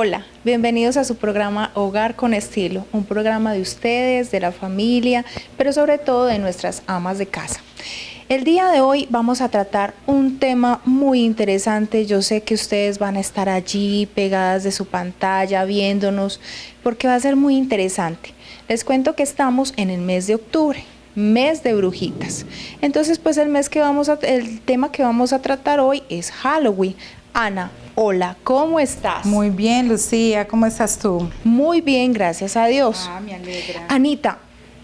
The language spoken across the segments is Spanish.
Hola, bienvenidos a su programa Hogar con Estilo, un programa de ustedes, de la familia, pero sobre todo de nuestras amas de casa. El día de hoy vamos a tratar un tema muy interesante. Yo sé que ustedes van a estar allí pegadas de su pantalla viéndonos porque va a ser muy interesante. Les cuento que estamos en el mes de octubre, mes de brujitas. Entonces, pues el tema que vamos a tratar hoy es Halloween. Ana, hola, ¿cómo estás? Muy bien, Lucía, ¿cómo estás tú? Muy bien, gracias a Dios. Me alegra. Anita,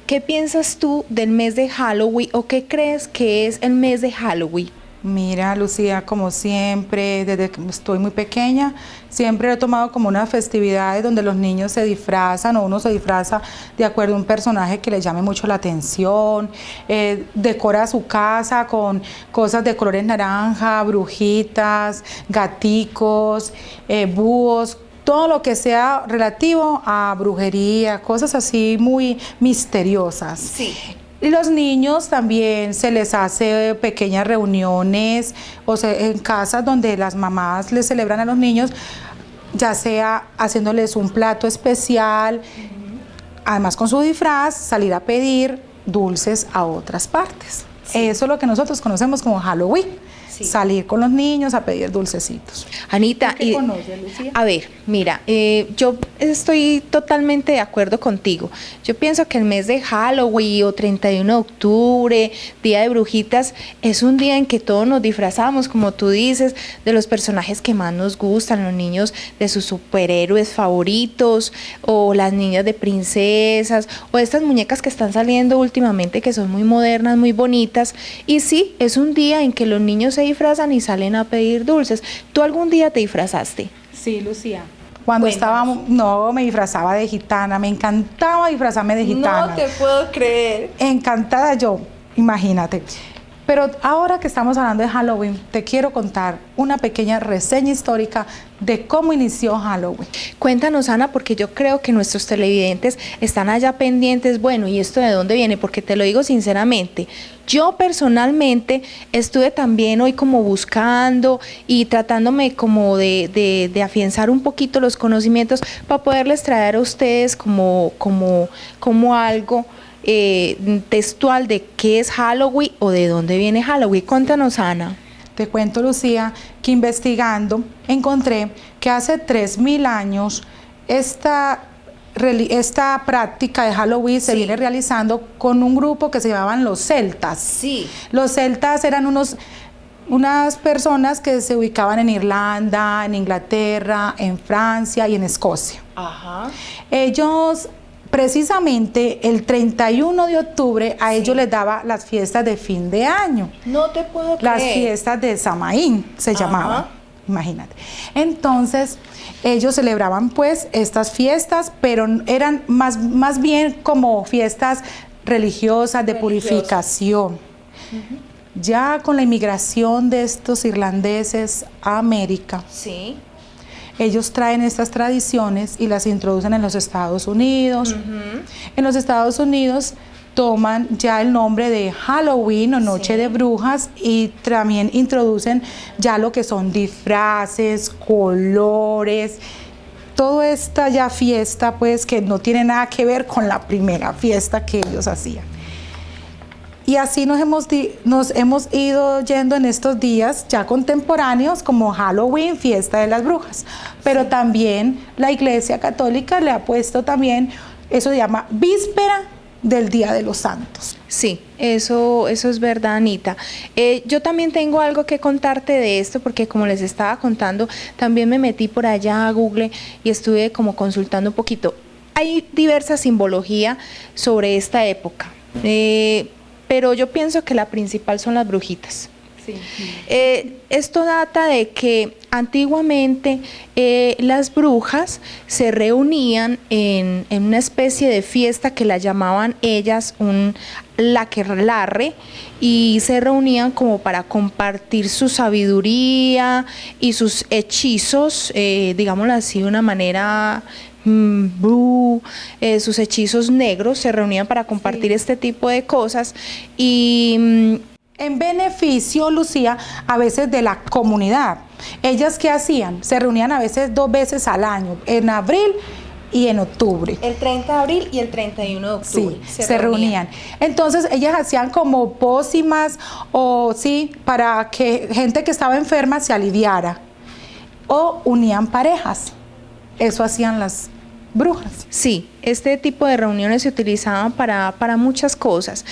¿qué piensas tú del mes de Halloween o qué crees que es el mes de Halloween? Mira, Lucía, como siempre, desde que estoy muy pequeña, siempre he tomado como unas festividades donde los niños se disfrazan o uno se disfraza de acuerdo a un personaje que le llame mucho la atención, decora su casa con cosas de colores naranja, brujitas, gaticos, búhos, todo lo que sea relativo a brujería, cosas así muy misteriosas. Sí. Y los niños también se les hace pequeñas reuniones, o sea, en casas donde las mamás les celebran a los niños, ya sea haciéndoles un plato especial, además con su disfraz, salir a pedir dulces a otras partes. Sí. Eso es lo que nosotros conocemos como Halloween. Sí. Salir con los niños a pedir dulcecitos. Anita, ¿Qué conoces, Lucía? A ver, mira, yo estoy totalmente de acuerdo contigo. Yo pienso que el mes de Halloween o 31 de octubre, Día de Brujitas, es un día en que todos nos disfrazamos, como tú dices, de los personajes que más nos gustan, los niños de sus superhéroes favoritos, o las niñas de princesas, o estas muñecas que están saliendo últimamente, que son muy modernas, muy bonitas. Y sí, es un día en que los niños se disfrazan y salen a pedir dulces. ¿Tú algún día te disfrazaste? Sí, Lucía. Cuando me disfrazaba de gitana, me encantaba disfrazarme de gitana. No te puedo creer. Encantada yo, imagínate. Pero ahora que estamos hablando de Halloween, te quiero contar una pequeña reseña histórica de cómo inició Halloween. Cuéntanos, Ana, porque yo creo que nuestros televidentes están allá pendientes. Bueno, ¿y esto de dónde viene? Porque te lo digo sinceramente, yo personalmente estuve también hoy como buscando y tratándome como de afianzar un poquito los conocimientos para poderles traer a ustedes como algo textual de qué es Halloween o de dónde viene Halloween. Cuéntanos, Ana. Te cuento, Lucía, que investigando encontré que hace 3000 años esta práctica de Halloween se viene realizando con un grupo que se llamaban los celtas. Sí. Los celtas eran unas personas que se ubicaban en Irlanda, en Inglaterra, en Francia y en Escocia. Ajá. Ellos precisamente el 31 de octubre a ellos les daba las fiestas de fin de año. No te puedo creer. Las fiestas de Samaín se llamaban, imagínate. Entonces, ellos celebraban pues estas fiestas, pero eran más bien como fiestas religiosas de purificación. Ya con la inmigración de estos irlandeses a América, sí, ellos traen estas tradiciones y las introducen en los Estados Unidos. En los Estados Unidos toman ya el nombre de Halloween o Noche de Brujas y también introducen ya lo que son disfraces, colores, toda esta ya fiesta pues que no tiene nada que ver con la primera fiesta que ellos hacían. Y así nos hemos ido yendo en estos días ya contemporáneos como Halloween, fiesta de las brujas. Pero también la Iglesia Católica le ha puesto también, eso se llama víspera del Día de los Santos. Sí, eso es verdad, Anita. Yo también tengo algo que contarte de esto porque como les estaba contando, también me metí por allá a Google y estuve como consultando un poquito. Hay diversa simbología sobre esta época. Pero yo pienso que la principal son las brujitas. Sí. Esto data de que antiguamente las brujas se reunían en una especie de fiesta que la llamaban ellas un laquerlarre y se reunían como para compartir su sabiduría y sus hechizos, digámoslo así de una manera sus hechizos negros, se reunían para compartir este tipo de cosas y en beneficio, Lucía, a veces de la comunidad. ¿Ellas qué hacían? Se reunían a veces 2 veces al año, en abril y en octubre. El 30 de abril y el 31 de octubre. Sí, se reunían. Entonces ellas hacían como pócimas o sí, para que gente que estaba enferma se aliviara. O unían parejas. Eso hacían las brujas. Sí, este tipo de reuniones se utilizaban para muchas cosas.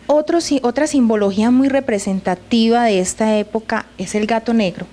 Otra simbología muy representativa de esta época es el gato negro.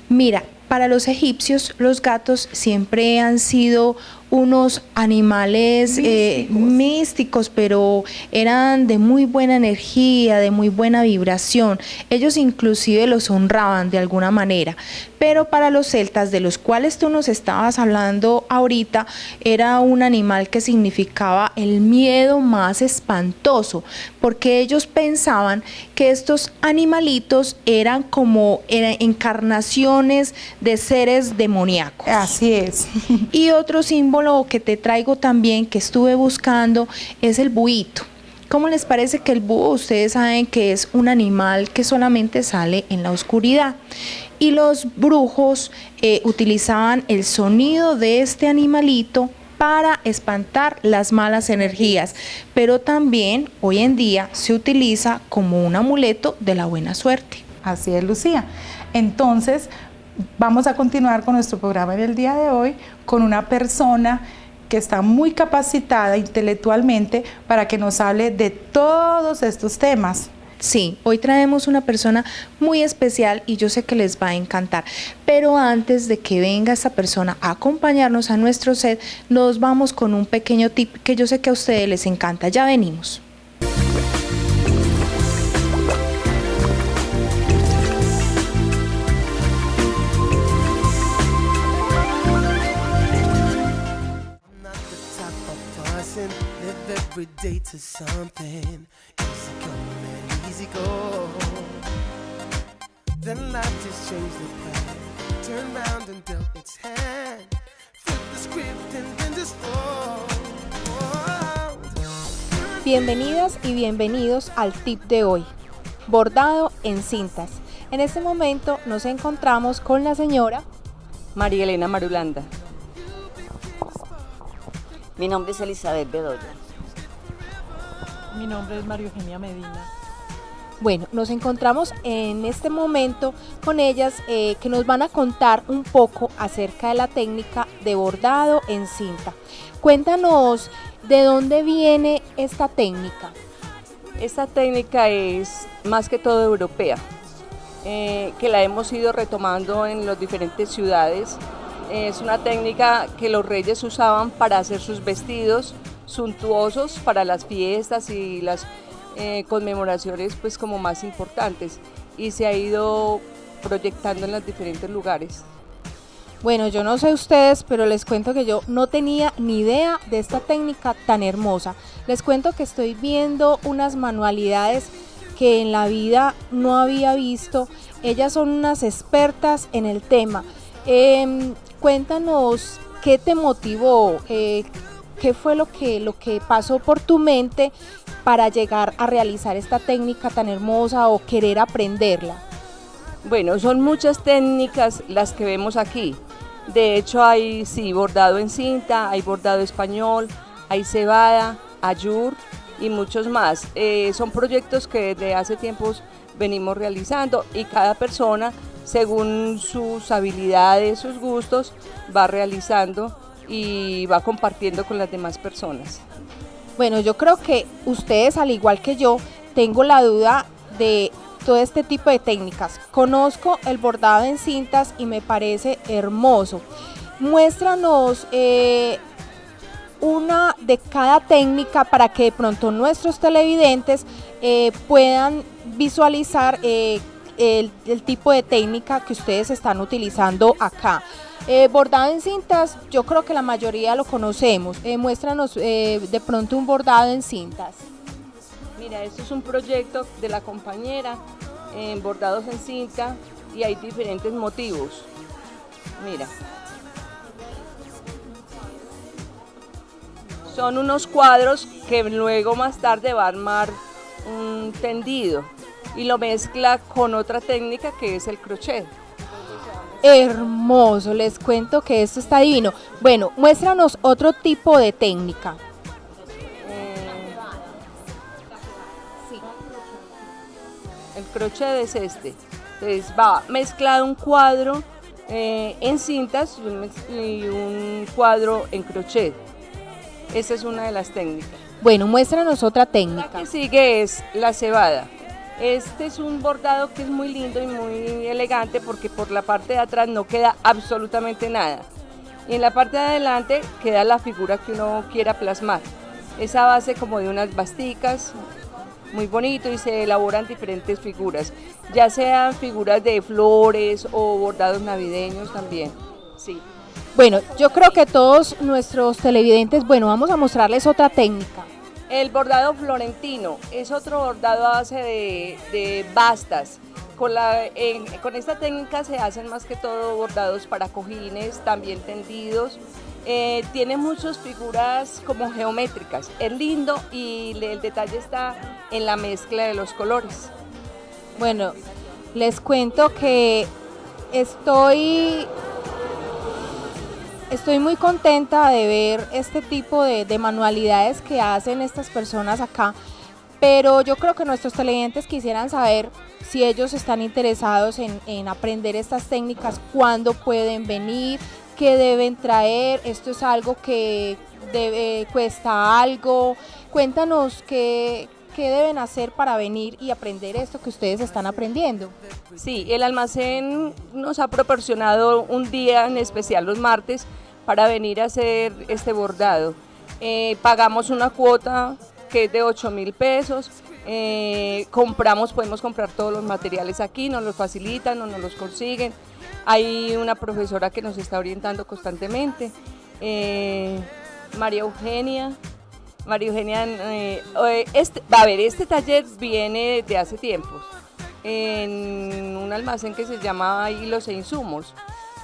Mira, para los egipcios los gatos siempre han sido unos animales místicos, pero eran de muy buena energía, de muy buena vibración. Ellos inclusive los honraban de alguna manera. Pero para los celtas, de los cuales tú nos estabas hablando ahorita, era un animal que significaba el miedo más espantoso, porque ellos pensaban que estos animalitos eran como encarnaciones de seres demoníacos. Así es. Y otro símbolo que te traigo también, que estuve buscando, es el buito. ¿Cómo les parece que el búho? Ustedes saben que es un animal que solamente sale en la oscuridad. Y los brujos utilizaban el sonido de este animalito para espantar las malas energías, pero también hoy en día se utiliza como un amuleto de la buena suerte. Así es, Lucía. Entonces, vamos a continuar con nuestro programa del día de hoy con una persona que está muy capacitada intelectualmente para que nos hable de todos estos temas. Sí, hoy traemos una persona muy especial y yo sé que les va a encantar. Pero antes de que venga esta persona a acompañarnos a nuestro set, nos vamos con un pequeño tip que yo sé que a ustedes les encanta. Ya venimos. Every day to something easy come and easy go. Then life just changed the plan, turned round and dealt its hand, flipped the script and then just Bienvenidas y bienvenidos al tip de hoy, bordado en cintas. En este momento nos encontramos con la señora María Elena Marulanda. Mi nombre es Elizabeth Bedoya. Mi nombre es María Eugenia Medina. Bueno, nos encontramos en este momento con ellas que nos van a contar un poco acerca de la técnica de bordado en cinta. Cuéntanos de dónde viene esta técnica. Esta técnica es más que todo europea, que la hemos ido retomando en las diferentes ciudades. Es una técnica que los reyes usaban para hacer sus vestidos suntuosos para las fiestas y las conmemoraciones pues como más importantes, y se ha ido proyectando en los diferentes lugares. Bueno, yo no sé ustedes, pero les cuento que yo no tenía ni idea de esta técnica tan hermosa. Les cuento que estoy viendo unas manualidades que en la vida no había visto. Ellas son unas expertas en el tema. Cuéntanos qué te motivó, qué fue lo que pasó por tu mente para llegar a realizar esta técnica tan hermosa o querer aprenderla. Bueno, son muchas técnicas las que vemos aquí. De hecho hay bordado en cinta, hay bordado español, hay cebada, ayur y muchos más. Son proyectos que desde hace tiempos venimos realizando y cada persona, según sus habilidades, sus gustos, va realizando y va compartiendo con las demás personas. Bueno, yo creo que ustedes, al igual que yo, tengo la duda de todo este tipo de técnicas. Conozco el bordado en cintas y me parece hermoso. Muéstranos una de cada técnica para que de pronto nuestros televidentes puedan visualizar el tipo de técnica que ustedes están utilizando acá. Bordado en cintas, yo creo que la mayoría lo conocemos. Muéstranos de pronto un bordado en cintas. Mira, esto es un proyecto de la compañera en bordados en cinta y hay diferentes motivos. Mira, son unos cuadros que luego más tarde va a armar un tendido y lo mezcla con otra técnica que es el crochet. Hermoso, les cuento que esto está divino. Bueno, muéstranos otro tipo de técnica. El crochet es este. Entonces va mezclado un cuadro en cintas y un cuadro en crochet. Esa es una de las técnicas. Bueno, muéstranos otra La técnica. que sigue es la cebada. Este es un bordado que es muy lindo y muy elegante porque por la parte de atrás no queda absolutamente nada. Y en la parte de adelante queda la figura que uno quiera plasmar. Esa base como de unas basticas, muy bonito, y se elaboran diferentes figuras, ya sean figuras de flores o bordados navideños también. Sí. Bueno, yo creo que todos nuestros televidentes, bueno, vamos a mostrarles otra técnica. El bordado florentino es otro bordado a base de bastas. Con esta técnica se hacen más que todo bordados para cojines, también tendidos. Tiene muchas figuras como geométricas. Es lindo y el detalle está en la mezcla de los colores. Bueno, les cuento que estoy muy contenta de ver este tipo de manualidades que hacen estas personas acá, pero yo creo que nuestros televidentes quisieran saber si ellos están interesados en aprender estas técnicas, cuándo pueden venir, qué deben traer. Esto es algo que cuesta algo. Cuéntanos qué deben hacer para venir y aprender esto que ustedes están aprendiendo. Sí, el almacén nos ha proporcionado un día en especial los martes para venir a hacer este bordado. Pagamos una cuota que es de 8.000 pesos, podemos comprar todos los materiales aquí, nos los facilitan, nos los consiguen. Hay una profesora que nos está orientando constantemente, María Eugenia, este taller viene de hace tiempos, en un almacén que se llama Hilos e Insumos.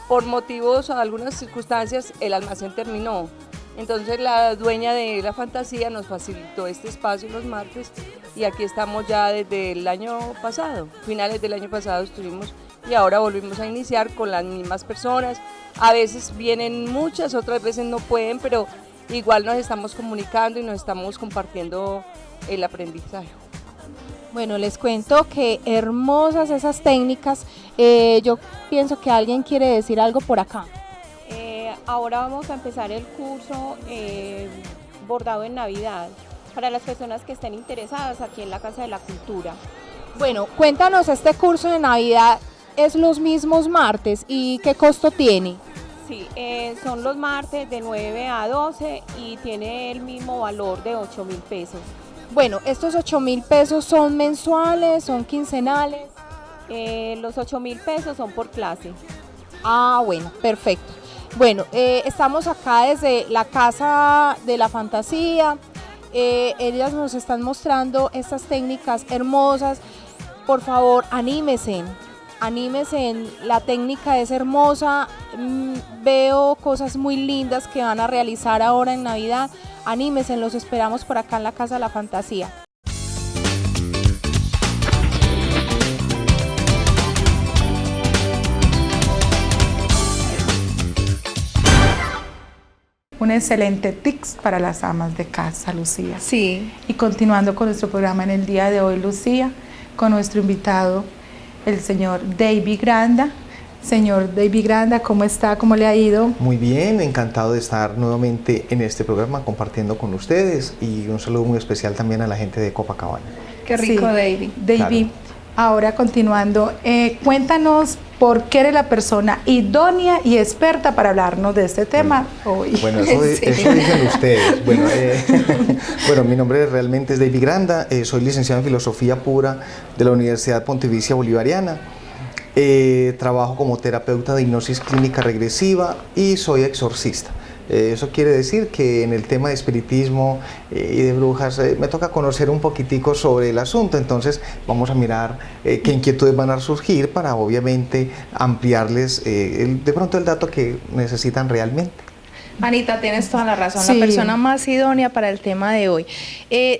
Por motivos, algunas circunstancias, el almacén terminó. Entonces la dueña de la fantasía nos facilitó este espacio los martes y aquí estamos ya desde el año pasado, finales del año pasado estuvimos y ahora volvimos a iniciar con las mismas personas. A veces vienen muchas, otras veces no pueden, pero igual nos estamos comunicando y nos estamos compartiendo el aprendizaje. Bueno, les cuento que hermosas esas técnicas. Yo pienso que alguien quiere decir algo por acá. Ahora vamos a empezar el curso bordado en Navidad para las personas que estén interesadas aquí en la Casa de la Cultura. Bueno, cuéntanos, este curso de Navidad es los mismos martes y ¿qué costo tiene? Sí, son los martes de 9 a 12 y tiene el mismo valor de 8.000 pesos. Bueno, ¿estos 8.000 pesos son mensuales, son quincenales? Los 8.000 pesos son por clase. Ah, bueno, perfecto. Bueno, estamos acá desde la Casa de la Fantasía. Ellas nos están mostrando estas técnicas hermosas. Por favor, anímense, la técnica es hermosa. Veo cosas muy lindas que van a realizar ahora en Navidad. Anímense, los esperamos por acá en la Casa de la Fantasía. Un excelente tips para las amas de casa, Lucía. Sí. Y continuando con nuestro programa en el día de hoy, Lucía, con nuestro invitado, el señor David Granda. Señor David Granda, ¿cómo está? ¿Cómo le ha ido? Muy bien, encantado de estar nuevamente en este programa compartiendo con ustedes y un saludo muy especial también a la gente de Copacabana. Qué rico, Sí. David. David, Claro. ahora continuando, cuéntanos por qué eres la persona idónea y experta para hablarnos de este tema hoy. Bueno, eso dicen ustedes. Bueno, bueno, mi nombre realmente es David Granda, soy licenciado en Filosofía Pura de la Universidad Pontificia Bolivariana. Trabajo como terapeuta de hipnosis clínica regresiva y soy exorcista. Eso quiere decir que en el tema de espiritismo y de brujas me toca conocer un poquitico sobre el asunto, entonces vamos a mirar qué inquietudes van a surgir para obviamente ampliarles de pronto el dato que necesitan realmente. Anita, tienes toda la razón, Sí. la persona más idónea para el tema de hoy.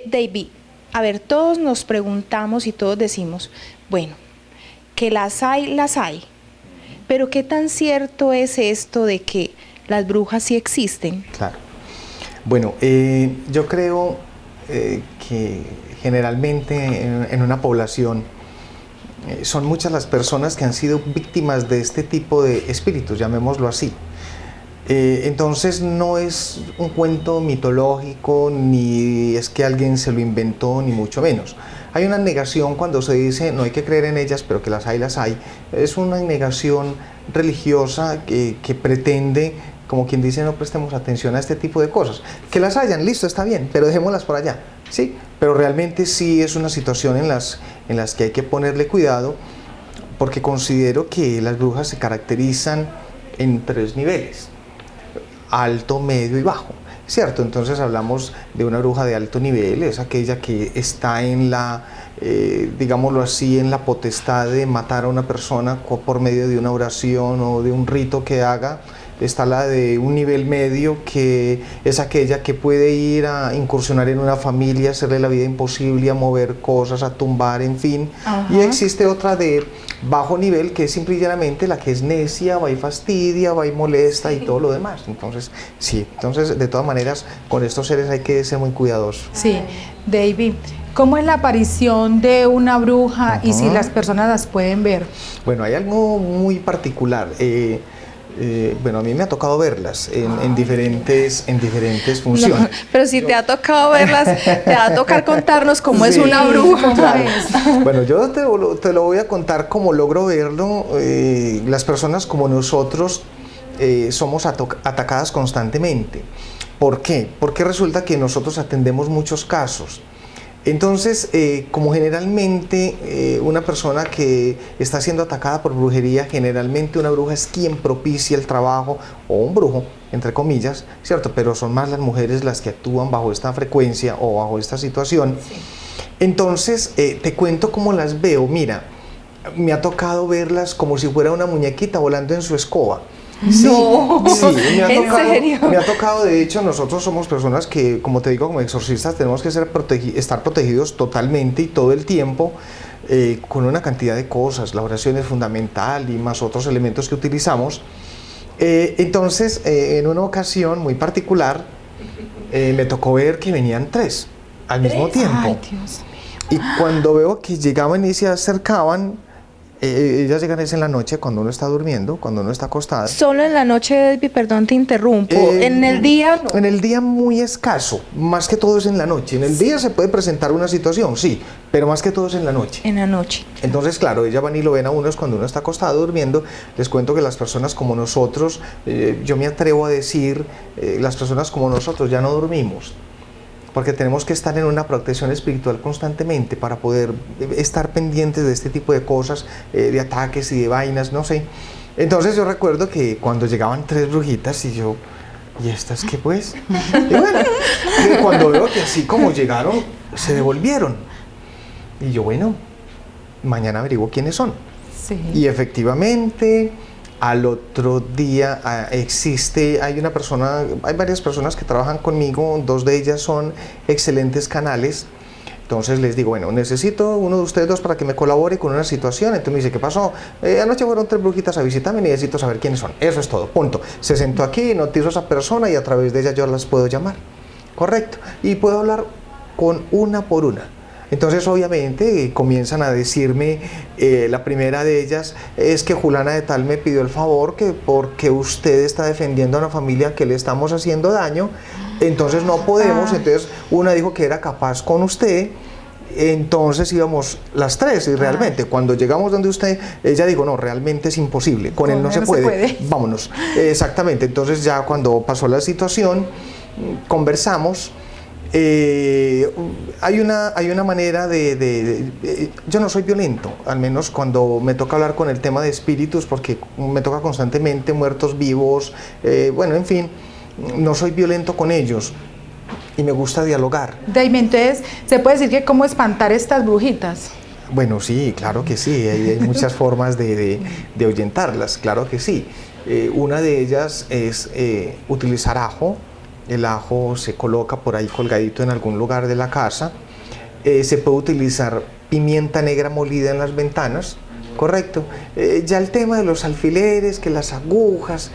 David, a ver, todos nos preguntamos y todos decimos, bueno, que las hay, Pero ¿qué tan cierto es esto de que las brujas sí existen? Claro. Bueno, yo creo que generalmente en una población son muchas las personas que han sido víctimas de este tipo de espíritus, llamémoslo así. Entonces no es un cuento mitológico, ni es que alguien se lo inventó, ni mucho menos. Hay una negación cuando se dice no hay que creer en ellas, pero que las hay. Es una negación religiosa que pretende, como quien dice, no prestemos atención a este tipo de cosas. Que las hayan, listo, está bien, pero dejémoslas por allá, ¿sí? Pero realmente sí es una situación en las que hay que ponerle cuidado, porque considero que las brujas se caracterizan en 3 niveles: alto, medio y bajo, ¿cierto? Entonces hablamos de una bruja de alto nivel, es aquella que está en la, digámoslo así, en la potestad de matar a una persona por medio de una oración o de un rito que haga. Está la de un nivel medio, que es aquella que puede ir a incursionar en una familia, hacerle la vida imposible, a mover cosas, a tumbar, en fin. Ajá. Y existe otra de bajo nivel, que es simplemente la que es necia, va y fastidia, va y molesta, y todo lo demás. Entonces, sí, de todas maneras, con estos seres hay que ser muy cuidadosos. Sí, David, ¿cómo es la aparición de una bruja y si las personas las pueden ver? Bueno, hay algo muy particular. Bueno, a mí me ha tocado verlas en diferentes funciones. No, pero si te ha tocado verlas, te va a tocar contarnos cómo es una bruja. Claro. Bueno, yo te lo voy a contar como logro verlo. Las personas como nosotros somos atacadas constantemente. ¿Por qué? Porque resulta que nosotros atendemos muchos casos. Entonces, como generalmente una persona que está siendo atacada por brujería, generalmente una bruja es quien propicia el trabajo, o un brujo, entre comillas, ¿cierto? Pero son más las mujeres las que actúan bajo esta frecuencia o bajo esta situación. Sí. Entonces, te cuento cómo las veo. Mira, me ha tocado verlas como si fuera una muñequita volando en su escoba. Sí, no, sí, ¿en serio? Me ha tocado, de hecho, nosotros somos personas que, como te digo, como exorcistas tenemos que estar protegidos totalmente y todo el tiempo, con una cantidad de cosas. La oración es fundamental y más otros elementos que utilizamos. Entonces, en una ocasión muy particular, me tocó ver que venían 3 al mismo tiempo. Ay, Dios mío. Y cuando veo que llegaban y se acercaban, ellas llegan en la noche, cuando uno está durmiendo, cuando uno está acostada. Solo en la noche, David, perdón, te interrumpo. En el día no. En el día muy escaso, más que todo es en la noche. En el día se puede presentar una situación, sí, pero más que todo es en la noche. En la noche. Entonces, claro, ellas van y lo ven a uno es cuando uno está acostado durmiendo. Les cuento que las personas como nosotros, yo me atrevo a decir, las personas como nosotros ya no dormimos, porque tenemos que estar en una protección espiritual constantemente para poder estar pendientes de este tipo de cosas, de ataques y de vainas, no sé. Entonces yo recuerdo que cuando llegaban 3 brujitas y yo, ¿y estas qué pues? Y bueno, cuando veo que así como llegaron, se devolvieron. Y yo, bueno, mañana averiguo quiénes son. Sí. Y efectivamente, al otro día hay varias personas que trabajan conmigo, 2 de ellas son excelentes canales. Entonces les digo, bueno, necesito uno de ustedes 2 para que me colabore con una situación. Entonces me dice, ¿qué pasó? Anoche fueron 3 brujitas a visitarme y necesito saber quiénes son. Eso es todo, punto. Se sentó aquí, notizo a esa persona y a través de ella yo las puedo llamar. Correcto. Y puedo hablar con una por una. Entonces obviamente comienzan a decirme, la primera de ellas es que Julana de tal me pidió el favor que porque usted está defendiendo a una familia que le estamos haciendo daño, entonces no podemos. Entonces una dijo que era capaz con usted, entonces íbamos las 3 y realmente cuando llegamos donde usted, ella dijo, no, realmente es imposible, con él no se puede, vámonos. Exactamente, entonces ya cuando pasó la situación, conversamos. Hay una manera yo no soy violento, al menos cuando me toca hablar con el tema de espíritus, porque me toca constantemente muertos vivos, bueno, en fin, no soy violento con ellos y me gusta dialogar. David, entonces, ¿se puede decir que cómo espantar estas brujitas? Bueno, sí, claro que sí, hay muchas formas de ahuyentarlas, claro que sí. Una de ellas es utilizar ajo. El ajo se coloca por ahí colgadito en algún lugar de la casa. Se puede utilizar pimienta negra molida en las ventanas, correcto. Ya el tema de los alfileres, que las agujas,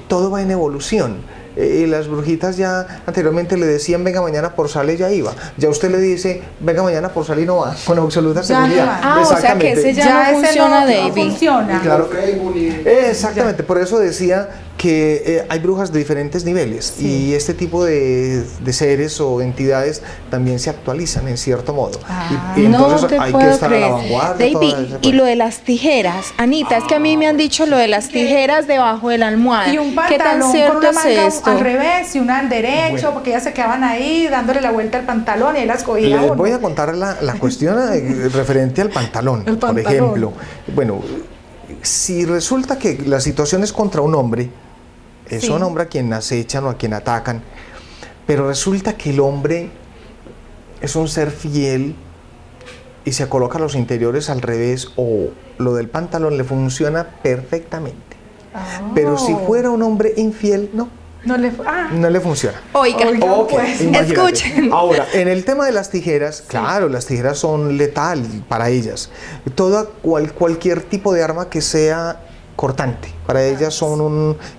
todo va en evolución. Las brujitas ya anteriormente le decían venga mañana por sal y ya iba. Ya usted le dice venga mañana por sal y no va, con absoluta Ya no seguridad. va. Ah, o sea que ese ya no ese funciona, no David. funciona. Claro, exactamente, por eso decía que hay brujas de diferentes niveles y este tipo de seres o entidades también se actualizan en cierto modo. Y No entonces te hay que puedo estar a la creer. vanguardia. toda David, esa y lo de las tijeras, Anita, es que a mí me han dicho lo de las tijeras debajo de la almohada. Y un ¿Qué tan pantalón con cierto una es manga esto? al revés y una al derecho, porque ellas se quedaban ahí dándole la vuelta al pantalón y él las cogía Les uno. voy a contar la cuestión referente al pantalón, El por pantalón. ejemplo. Bueno, si resulta que la situación es contra un hombre, es Sí. un hombre a quien acechan o a quien atacan, pero resulta que el hombre es un ser fiel y se coloca los interiores al revés o lo del pantalón le funciona perfectamente. Pero si fuera un hombre infiel, no No le funciona. Oiga, Ok, pues, imagínate. escuchen. Ahora, en el tema de las tijeras, claro, las tijeras son letal para ellas. Cualquier tipo de arma que sea cortante, para ellas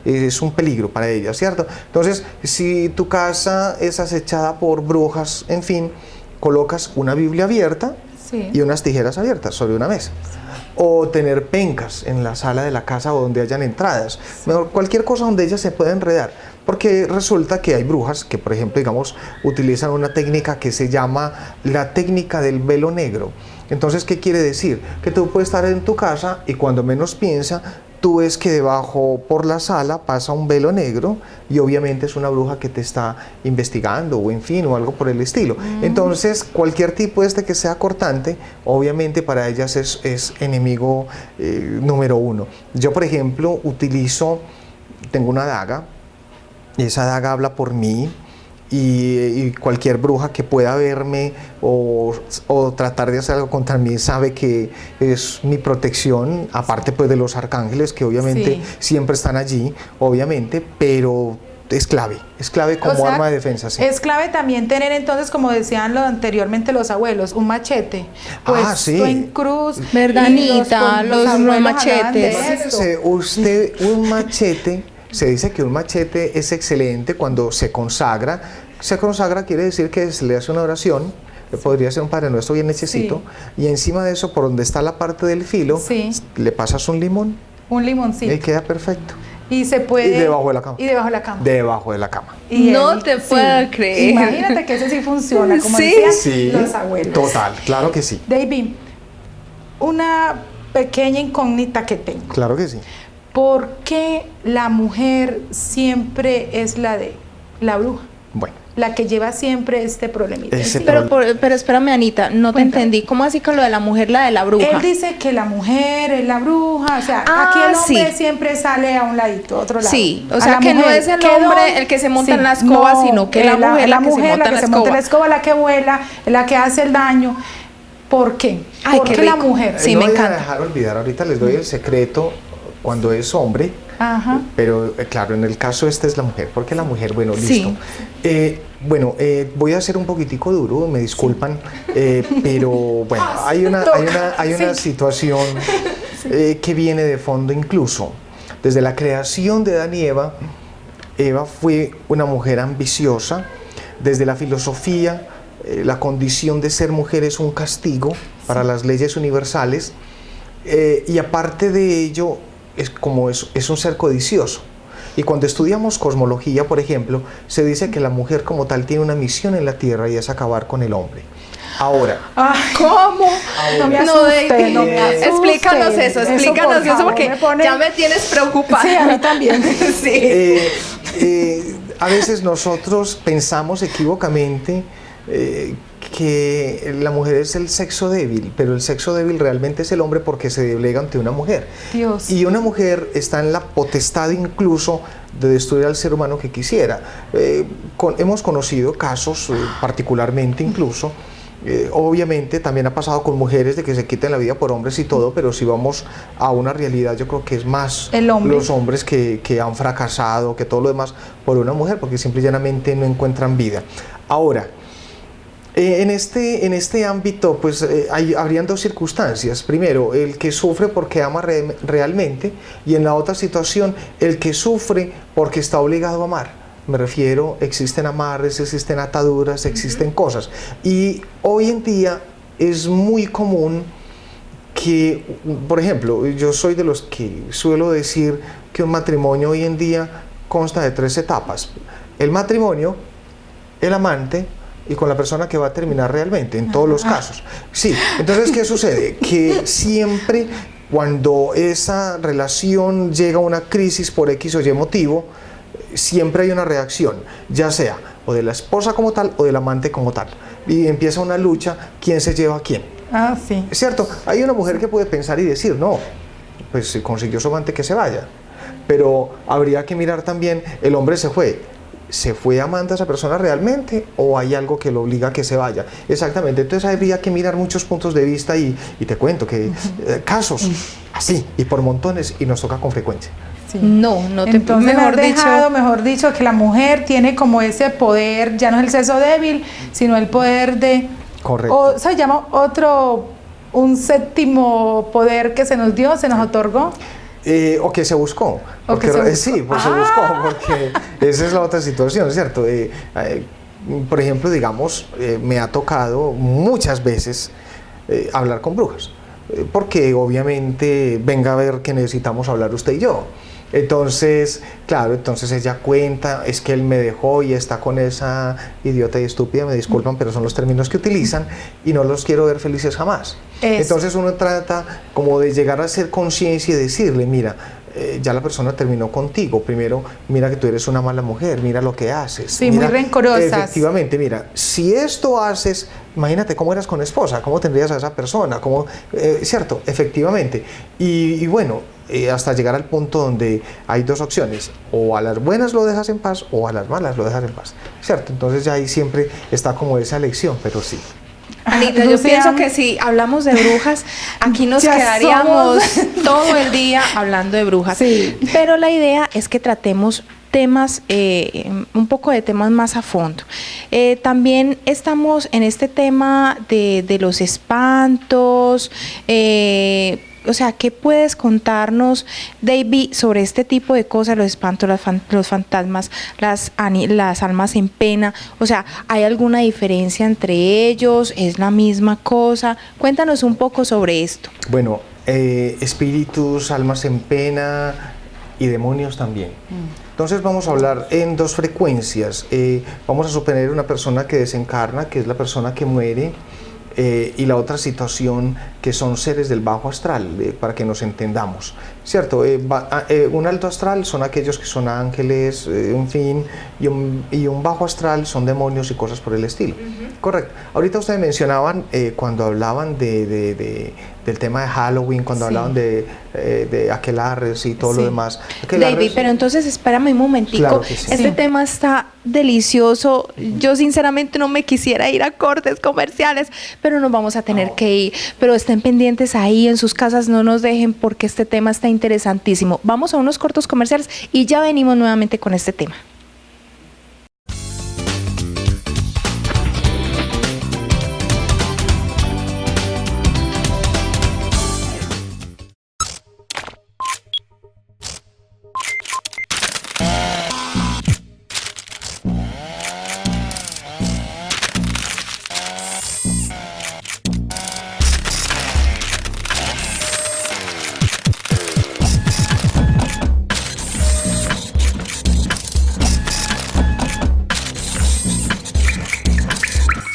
es un peligro para ellas, ¿cierto? Entonces, si tu casa es acechada por brujas, en fin, colocas una Biblia abierta Sí. y unas tijeras abiertas sobre una mesa. O tener pencas en la sala de la casa o donde hayan entradas. Mejor, cualquier cosa donde ellas se pueda enredar. Porque resulta que hay brujas que, por ejemplo, digamos, utilizan una técnica que se llama la técnica del velo negro. Entonces, ¿qué quiere decir? Que tú puedes estar en tu casa y cuando menos piensa, tú ves que debajo por la sala pasa un velo negro y obviamente es una bruja que te está investigando o en fin o algo por el estilo. Entonces cualquier tipo que sea cortante, obviamente para ellas es enemigo número uno. Yo por ejemplo tengo una daga y esa daga habla por mí. Y cualquier bruja que pueda verme o tratar de hacer algo contra mí sabe que es mi protección, aparte pues de los arcángeles que obviamente Sí. siempre están allí, obviamente, pero es clave como O sea, arma de defensa. Sí. Es clave también tener entonces, como decían anteriormente los abuelos, un machete. Pues Sí. tú en cruz. ¿Verdad, y Anita? Los abuelos hablaban machetes. de esto. Imagínese usted un machete. Se dice que un machete es excelente cuando se consagra. Se consagra quiere decir que se le hace una oración, podría ser un Padre Nuestro bien hechecito, y encima de eso, por donde está la parte del filo, Sí. le pasas un limón Un limoncito. y queda perfecto. Y se puede. Y debajo de la cama. Y debajo de la cama. Debajo de la cama. Y No él- te puedo creer. Imagínate que ese sí funciona, como Sí. decían Sí, los abuelos. total, claro que sí. David, una pequeña incógnita que tengo. Claro que sí. ¿Por qué la mujer siempre es la bruja? Bueno, La que lleva siempre este problemita. Ese encima? Pero espérame, Anita, no te Cuéntame. entendí. ¿Cómo así con lo de la mujer, la de la bruja? Él dice que la mujer es la bruja, o sea, Ah, aquí el hombre sí. siempre sale a un ladito, a otro lado. Sí, o A sea la que no mujer, es el ¿qué hombre don? el que se monta en la escoba, sino que la mujer la que se monta en la escoba. La que vuela, la que hace el daño. ¿Por qué? Ay, ¿Por qué qué la rico. mujer? Sí, no me voy a encanta. dejar olvidar, ahorita les doy el secreto cuando es hombre. Ajá. Pero claro, en el caso es la mujer. ¿Por qué la mujer? Bueno, Sí. listo. Voy a ser un poquitico duro, me disculpan, pero bueno, hay una situación que viene de fondo incluso. Desde la creación de Adán y Eva, Eva fue una mujer ambiciosa. Desde la filosofía, la condición de ser mujer es un castigo para las leyes universales. Y aparte de ello, es un ser codicioso. Y cuando estudiamos cosmología, por ejemplo, se dice que la mujer como tal tiene una misión en la Tierra y es acabar con el hombre. Ahora, ¿Cómo? No me No, asuste, David, no me asuste. explícanos eso, explícanos por eso, favor, porque me pone- ya me tienes preocupada. Sí, a mí también. Sí. a veces nosotros pensamos equívocamente que la mujer es el sexo débil, pero el sexo débil realmente es el hombre porque se doblega ante una mujer. Dios. Y una mujer está en la potestad incluso de destruir al ser humano que quisiera. Hemos conocido casos, particularmente incluso, obviamente también ha pasado con mujeres de que se quiten la vida por hombres y todo, pero si vamos a una realidad, yo creo que es más El hombre. los hombres que han fracasado, que todo lo demás por una mujer, porque simple y llanamente no encuentran vida. Ahora, En este ámbito, pues habrían dos circunstancias. Primero, el que sufre porque ama realmente, y en la otra situación, el que sufre porque está obligado a amar. Me refiero, existen amarres, existen ataduras, existen cosas. Y hoy en día es muy común que, por ejemplo, yo soy de los que suelo decir que un matrimonio hoy en día consta de 3 etapas. El matrimonio, el amante y con la persona que va a terminar realmente, en todos los casos. Sí, entonces, ¿qué sucede? Que siempre cuando esa relación llega a una crisis por X o Y motivo, siempre hay una reacción, ya sea o de la esposa como tal o del amante como tal. Y empieza una lucha, ¿quién se lleva a quién? Ah, sí. ¿Cierto? Hay una mujer que puede pensar y decir, no, pues si consiguió su amante que se vaya. Pero habría que mirar también, el hombre se fue amante a esa persona realmente o hay algo que lo obliga a que se vaya. Exactamente, entonces habría que mirar muchos puntos de vista y te cuento que casos así y por montones y nos toca con frecuencia. Sí. No te Entonces mejor dicho, que la mujer tiene como ese poder, ya no es el sexo débil, sino el poder de... Correcto. O se llama un séptimo poder que se nos dio, se nos otorgó. O que se buscó. O que se buscó. Sí, pues se buscó, porque esa es la otra situación, ¿cierto? Por ejemplo, digamos, me ha tocado muchas veces hablar con brujas, porque obviamente venga a ver que necesitamos hablar usted y yo. Entonces, claro, entonces ella cuenta, es que él me dejó y está con esa idiota y estúpida, me disculpan, pero son los términos que utilizan y no los quiero ver felices jamás. Entonces uno trata como de llegar a hacer conciencia y decirle, mira, ya la persona terminó contigo, primero mira que tú eres una mala mujer, mira lo que haces. Sí, mira, muy rencorosas. Efectivamente, mira, si esto haces, imagínate cómo eras con esposa, cómo tendrías a esa persona, cómo, cierto, efectivamente. Y bueno, hasta llegar al punto donde hay dos opciones, o a las buenas lo dejas en paz o a las malas lo dejas en paz, ¿cierto? Entonces ya ahí siempre está como esa elección, pero sí. Anita, yo pienso que si hablamos de brujas, aquí nos quedaríamos todo el día hablando de brujas. Sí. Pero la idea es que tratemos temas, un poco de temas más a fondo. También estamos en este tema de los espantos, o sea, ¿qué puedes contarnos, David, sobre este tipo de cosas, los espantos, los fantasmas, las almas en pena? O sea, ¿hay alguna diferencia entre ellos? ¿Es la misma cosa? Cuéntanos un poco sobre esto. Bueno, espíritus, almas en pena y demonios también. Entonces vamos a hablar en dos frecuencias. Vamos a suponer una persona que desencarna, que es la persona que muere, y la otra situación que son seres del bajo astral, para que nos entendamos, ¿cierto? Un alto astral son aquellos que son ángeles, en fin, y un bajo astral son demonios y cosas por el estilo. Correcto. Ahorita ustedes mencionaban, cuando hablaban del tema de Halloween, cuando hablaban de aquelarres y todo lo demás. David, pero entonces espérame un momentico. Claro que sí. Este tema está delicioso. Yo sinceramente no me quisiera ir a cortes comerciales, pero nos vamos a tener que ir. Pero estén pendientes ahí en sus casas, no nos dejen, porque este tema está interesantísimo. Vamos a unos cortos comerciales y ya venimos nuevamente con este tema.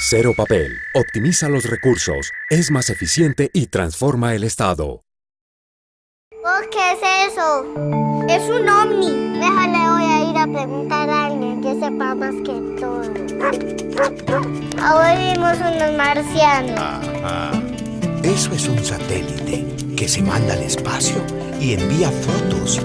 Cero Papel. Optimiza los recursos, es más eficiente y transforma el Estado. Oh, ¿qué es eso? Es un ovni. Mejor le voy a ir a preguntar a alguien que sepa más que todo. Ahora vimos unos marcianos. Ajá. Eso es un satélite que se manda al espacio y envía fotos.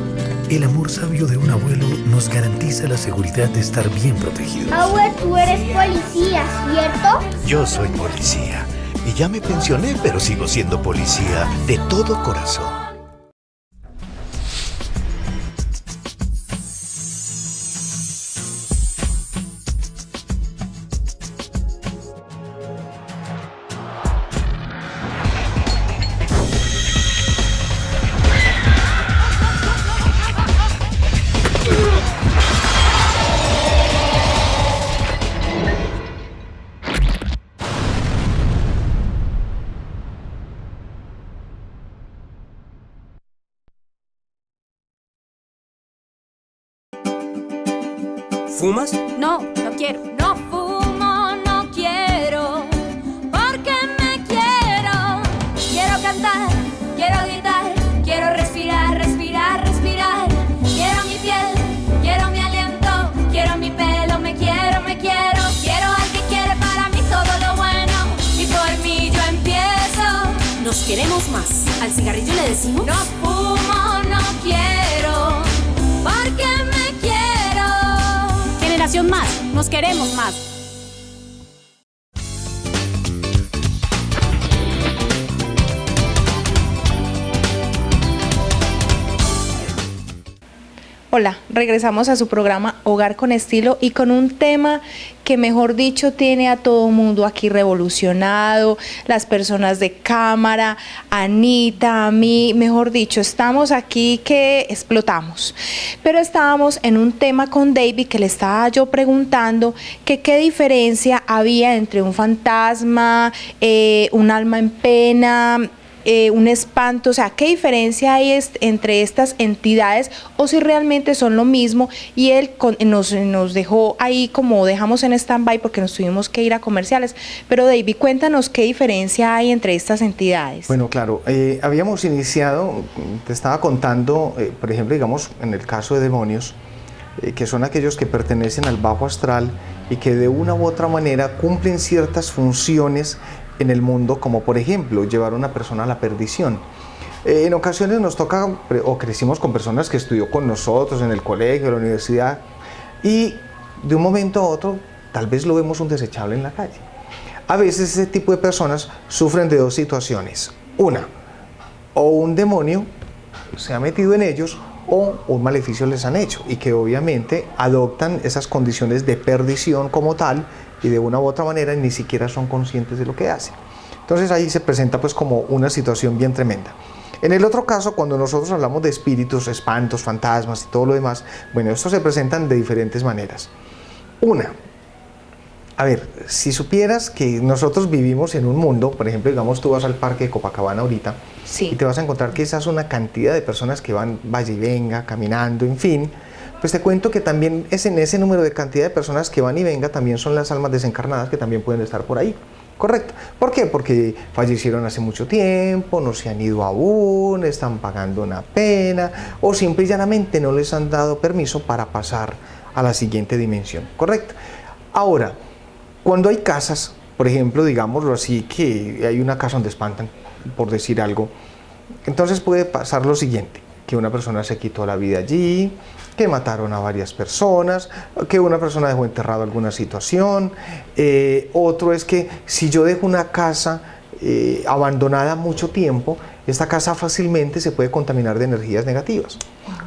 El amor sabio de un abuelo nos garantiza la seguridad de estar bien protegidos. Abuelo, tú eres policía, ¿cierto? Yo soy policía y ya me pensioné, pero sigo siendo policía de todo corazón. ¿Fumas? No, no quiero. No fumo, no quiero, porque me quiero. Quiero cantar, quiero gritar, quiero respirar, respirar, respirar. Quiero mi piel, quiero mi aliento, quiero mi pelo, me quiero, me quiero. Quiero al que quiere para mí todo lo bueno y por mí yo empiezo. Nos queremos más. Al cigarrillo le decimos: no fumo, no quiero, porque me quiero. Generación Más, nos queremos más. Hola, regresamos a su programa Hogar con Estilo y con un tema que, mejor dicho, tiene a todo mundo aquí revolucionado, las personas de cámara, Anita, a mí, mejor dicho, estamos aquí que explotamos. Pero estábamos en un tema con David que le estaba yo preguntando que qué diferencia había entre un fantasma, un alma en pena, un espanto, o sea, ¿qué diferencia hay entre estas entidades o si realmente son lo mismo? Y él nos dejó ahí como dejamos en stand-by porque nos tuvimos que ir a comerciales. Pero David, cuéntanos qué diferencia hay entre estas entidades. Bueno, claro, habíamos iniciado, te estaba contando, por ejemplo, digamos, en el caso de demonios, que son aquellos que pertenecen al bajo astral y que de una u otra manera cumplen ciertas funciones en el mundo, como por ejemplo llevar a una persona a la perdición. En ocasiones nos toca, o crecimos con personas que estudió con nosotros en el colegio, en la universidad, y de un momento a otro tal vez lo vemos un desechable en la calle. A veces ese tipo de personas sufren de dos situaciones: una, o un demonio se ha metido en ellos, o un maleficio les han hecho, y que obviamente adoptan esas condiciones de perdición como tal, y de una u otra manera ni siquiera son conscientes de lo que hacen. Entonces ahí se presenta pues como una situación bien tremenda. En el otro caso, cuando nosotros hablamos de espíritus, espantos, fantasmas y todo lo demás, bueno, estos se presentan de diferentes maneras. Una, a ver, si supieras que nosotros vivimos en un mundo, por ejemplo, digamos tú vas al parque de Copacabana ahorita, sí, y te vas a encontrar que esa es una cantidad de personas que van vaya y venga, caminando, en fin. Pues te cuento que también es en ese número de cantidad de personas que van y venga, también son las almas desencarnadas que también pueden estar por ahí. Correcto. ¿Por qué? Porque fallecieron hace mucho tiempo, no se han ido aún, están pagando una pena, o simple y llanamente no les han dado permiso para pasar a la siguiente dimensión. Correcto. Ahora, cuando hay casas, por ejemplo, digámoslo así, que hay una casa donde espantan, por decir algo, entonces puede pasar lo siguiente: que una persona se quitó la vida allí, que mataron a varias personas, que una persona dejó enterrado alguna situación. Otro es que si yo dejo una casa abandonada mucho tiempo, esta casa fácilmente se puede contaminar de energías negativas.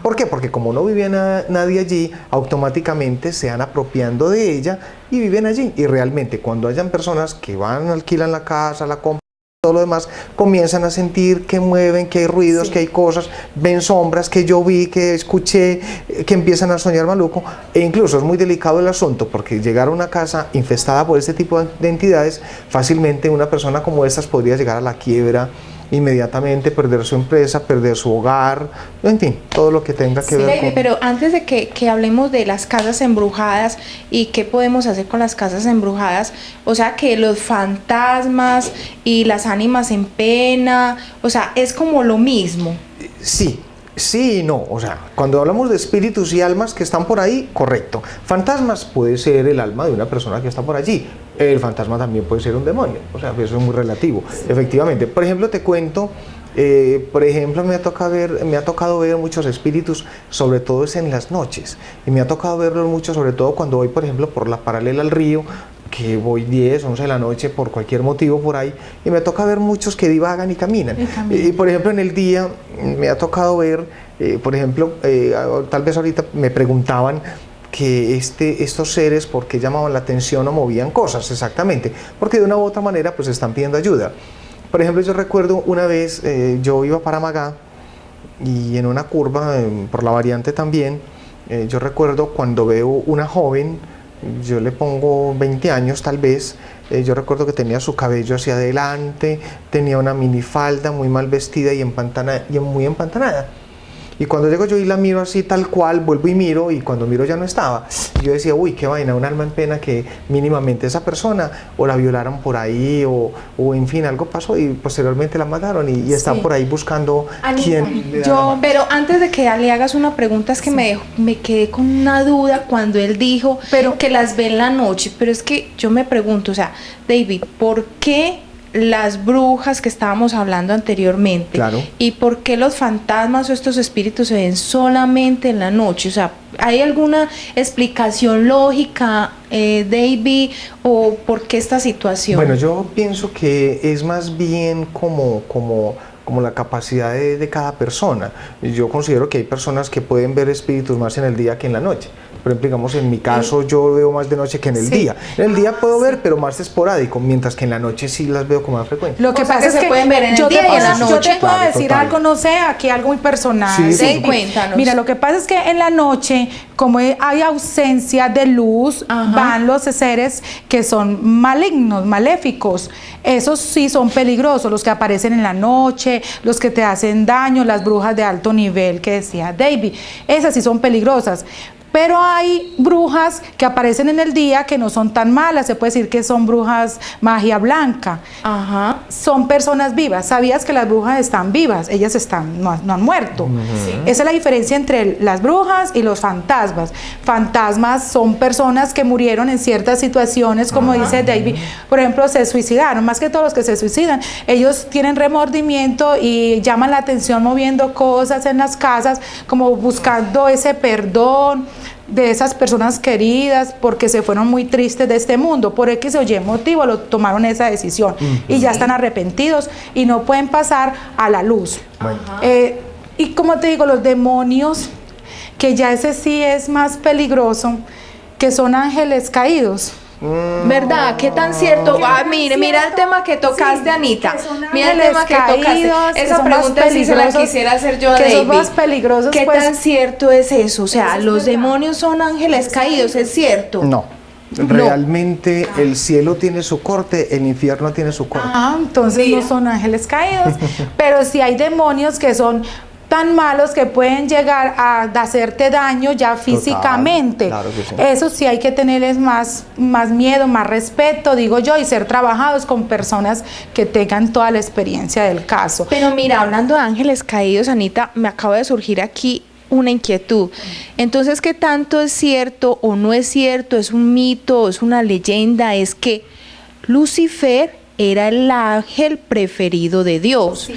¿Por qué? Porque como no vivía nadie allí, automáticamente se van apropiando de ella y viven allí. Y realmente cuando hayan personas que van, alquilan la casa, la compran, todo lo demás, comienzan a sentir que mueven, que hay ruidos, sí, que hay cosas, ven sombras que yo vi, que escuché, que empiezan a soñar maluco. E incluso es muy delicado el asunto, porque llegar a una casa infestada por este tipo de entidades, fácilmente una persona como estas podría llegar a la quiebra inmediatamente, perder su empresa, perder su hogar, en fin, todo lo que tenga que ver con... Pero antes de que hablemos de las casas embrujadas y qué podemos hacer con las casas embrujadas, o sea, que los fantasmas y las ánimas en pena, o sea, es como lo mismo. Sí. Sí y no, o sea, cuando hablamos de espíritus y almas que están por ahí, correcto. Fantasmas puede ser el alma de una persona que está por allí. El fantasma también puede ser un demonio, o sea, eso es muy relativo, efectivamente. Por ejemplo, te cuento, me ha tocado ver muchos espíritus, sobre todo es en las noches. Y me ha tocado verlos mucho, sobre todo cuando voy, por ejemplo, por la paralela al río, que voy 10, 11 de la noche por cualquier motivo por ahí, y me toca ver muchos que divagan y caminan. Y por ejemplo, en el día me ha tocado ver, por ejemplo, tal vez ahorita me preguntaban que estos seres, ¿por qué llamaban la atención o movían cosas? Exactamente, porque de una u otra manera pues están pidiendo ayuda. Por ejemplo, yo recuerdo una vez, yo iba para Magá, y en una curva, por la variante también, yo recuerdo cuando veo una joven, yo le pongo 20 años tal vez, yo recuerdo que tenía su cabello hacia adelante, tenía una minifalda muy mal vestida y muy empantanada. Y cuando llego yo y la miro así tal cual, vuelvo y miro, y cuando miro ya no estaba. Y yo decía, uy, qué vaina, un alma en pena que mínimamente esa persona o la violaron por ahí o en fin, algo pasó y posteriormente la mataron y están por ahí buscando quién le da la mano. Pero antes de que le hagas una pregunta, es que me quedé con una duda cuando él dijo que las ve en la noche, pero es que yo me pregunto, o sea, David, ¿por qué las brujas que estábamos hablando anteriormente? Claro. ¿Y por qué los fantasmas o estos espíritus se ven solamente en la noche? O sea, ¿hay alguna explicación lógica, David, o por qué esta situación? Bueno, yo pienso que es más bien como la capacidad de cada persona. Yo considero que hay personas que pueden ver espíritus más en el día que en la noche. Por ejemplo, digamos, en mi caso yo veo más de noche que en el día. En el día puedo ver, pero más esporádico, mientras que en la noche sí las veo con más frecuencia. Lo que pasa es que se pueden ver en el día y en la noche. Yo te puedo Claro, decir total. algo, no sé, aquí algo muy personal. Sí, cuéntanos. Mira, lo que pasa es que en la noche, como hay ausencia de luz, van los seres que son malignos, maléficos. Esos sí son peligrosos, los que aparecen en la noche, los que te hacen daño, las brujas de alto nivel que decía David. Esas sí son peligrosas. Pero hay brujas que aparecen en el día que no son tan malas, se puede decir que son brujas magia blanca. Son personas vivas. ¿Sabías que las brujas están vivas? Ellas no han muerto. Esa es la diferencia entre las brujas y los fantasmas. Fantasmas son personas que murieron en ciertas situaciones, como dice David. Por ejemplo, se suicidaron. Más que todos los que se suicidan, ellos tienen remordimiento y llaman la atención moviendo cosas en las casas, como buscando ese perdón de esas personas queridas porque se fueron muy tristes de este mundo, por X o Y motivo tomaron esa decisión y ya están arrepentidos y no pueden pasar a la luz. Y como te digo, los demonios, que ya ese sí es más peligroso, que son ángeles caídos. ¿Verdad? ¿Qué tan cierto? Mira el tema que tocaste, Anita. Mira el tema que tocaste. Esa pregunta sí se la quisiera hacer yo a David. Son más peligrosos. ¿Qué tan cierto es eso? O sea, los demonios son ángeles caídos, ¿es cierto? No. Realmente el cielo tiene su corte, el infierno tiene su corte. Entonces no son ángeles caídos. Pero sí hay demonios que son tan malos que pueden llegar a hacerte daño ya físicamente. Claro que sí. Eso sí hay que tenerles más miedo, más respeto, digo yo, y ser trabajados con personas que tengan toda la experiencia del caso. Pero mira, hablando de ángeles caídos, Anita, me acaba de surgir aquí una inquietud. Entonces, ¿qué tanto es cierto o no es cierto? ¿Es un mito? ¿Es una leyenda? Es que Lucifer era el ángel preferido de Dios.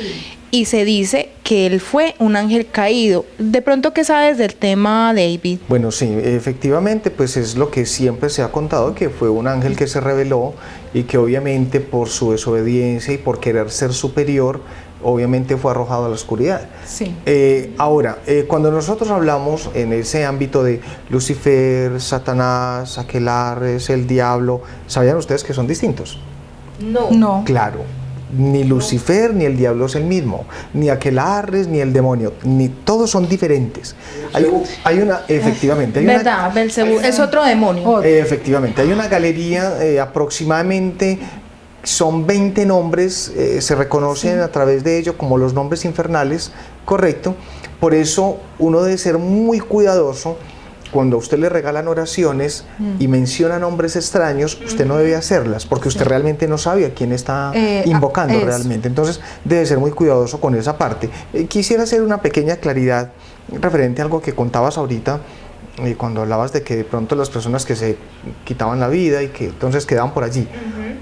Y se dice que él fue un ángel caído. De pronto, ¿qué sabes del tema, David? Bueno, sí, efectivamente, pues es lo que siempre se ha contado, que fue un ángel que se rebeló y que obviamente por su desobediencia y por querer ser superior, obviamente fue arrojado a la oscuridad. Ahora, cuando nosotros hablamos en ese ámbito de Lucifer, Satanás, Aquelarres, el diablo, ¿sabían ustedes que son distintos? No. Claro. Ni Lucifer ni el diablo es el mismo, ni Aquelarres ni el demonio, ni todos son diferentes. Hay una, efectivamente, hay ¿verdad? Belcebú es otro demonio. Efectivamente, hay una galería, aproximadamente son 20 nombres, se reconocen a través de ello como los nombres infernales, correcto. Por eso uno debe ser muy cuidadoso. Cuando a usted le regalan oraciones y menciona nombres extraños, usted no debe hacerlas, porque usted realmente no sabe a quién está invocando realmente. Entonces, debe ser muy cuidadoso con esa parte. Quisiera hacer una pequeña claridad referente a algo que contabas ahorita, cuando hablabas de que de pronto las personas que se quitaban la vida y que entonces quedaban por allí.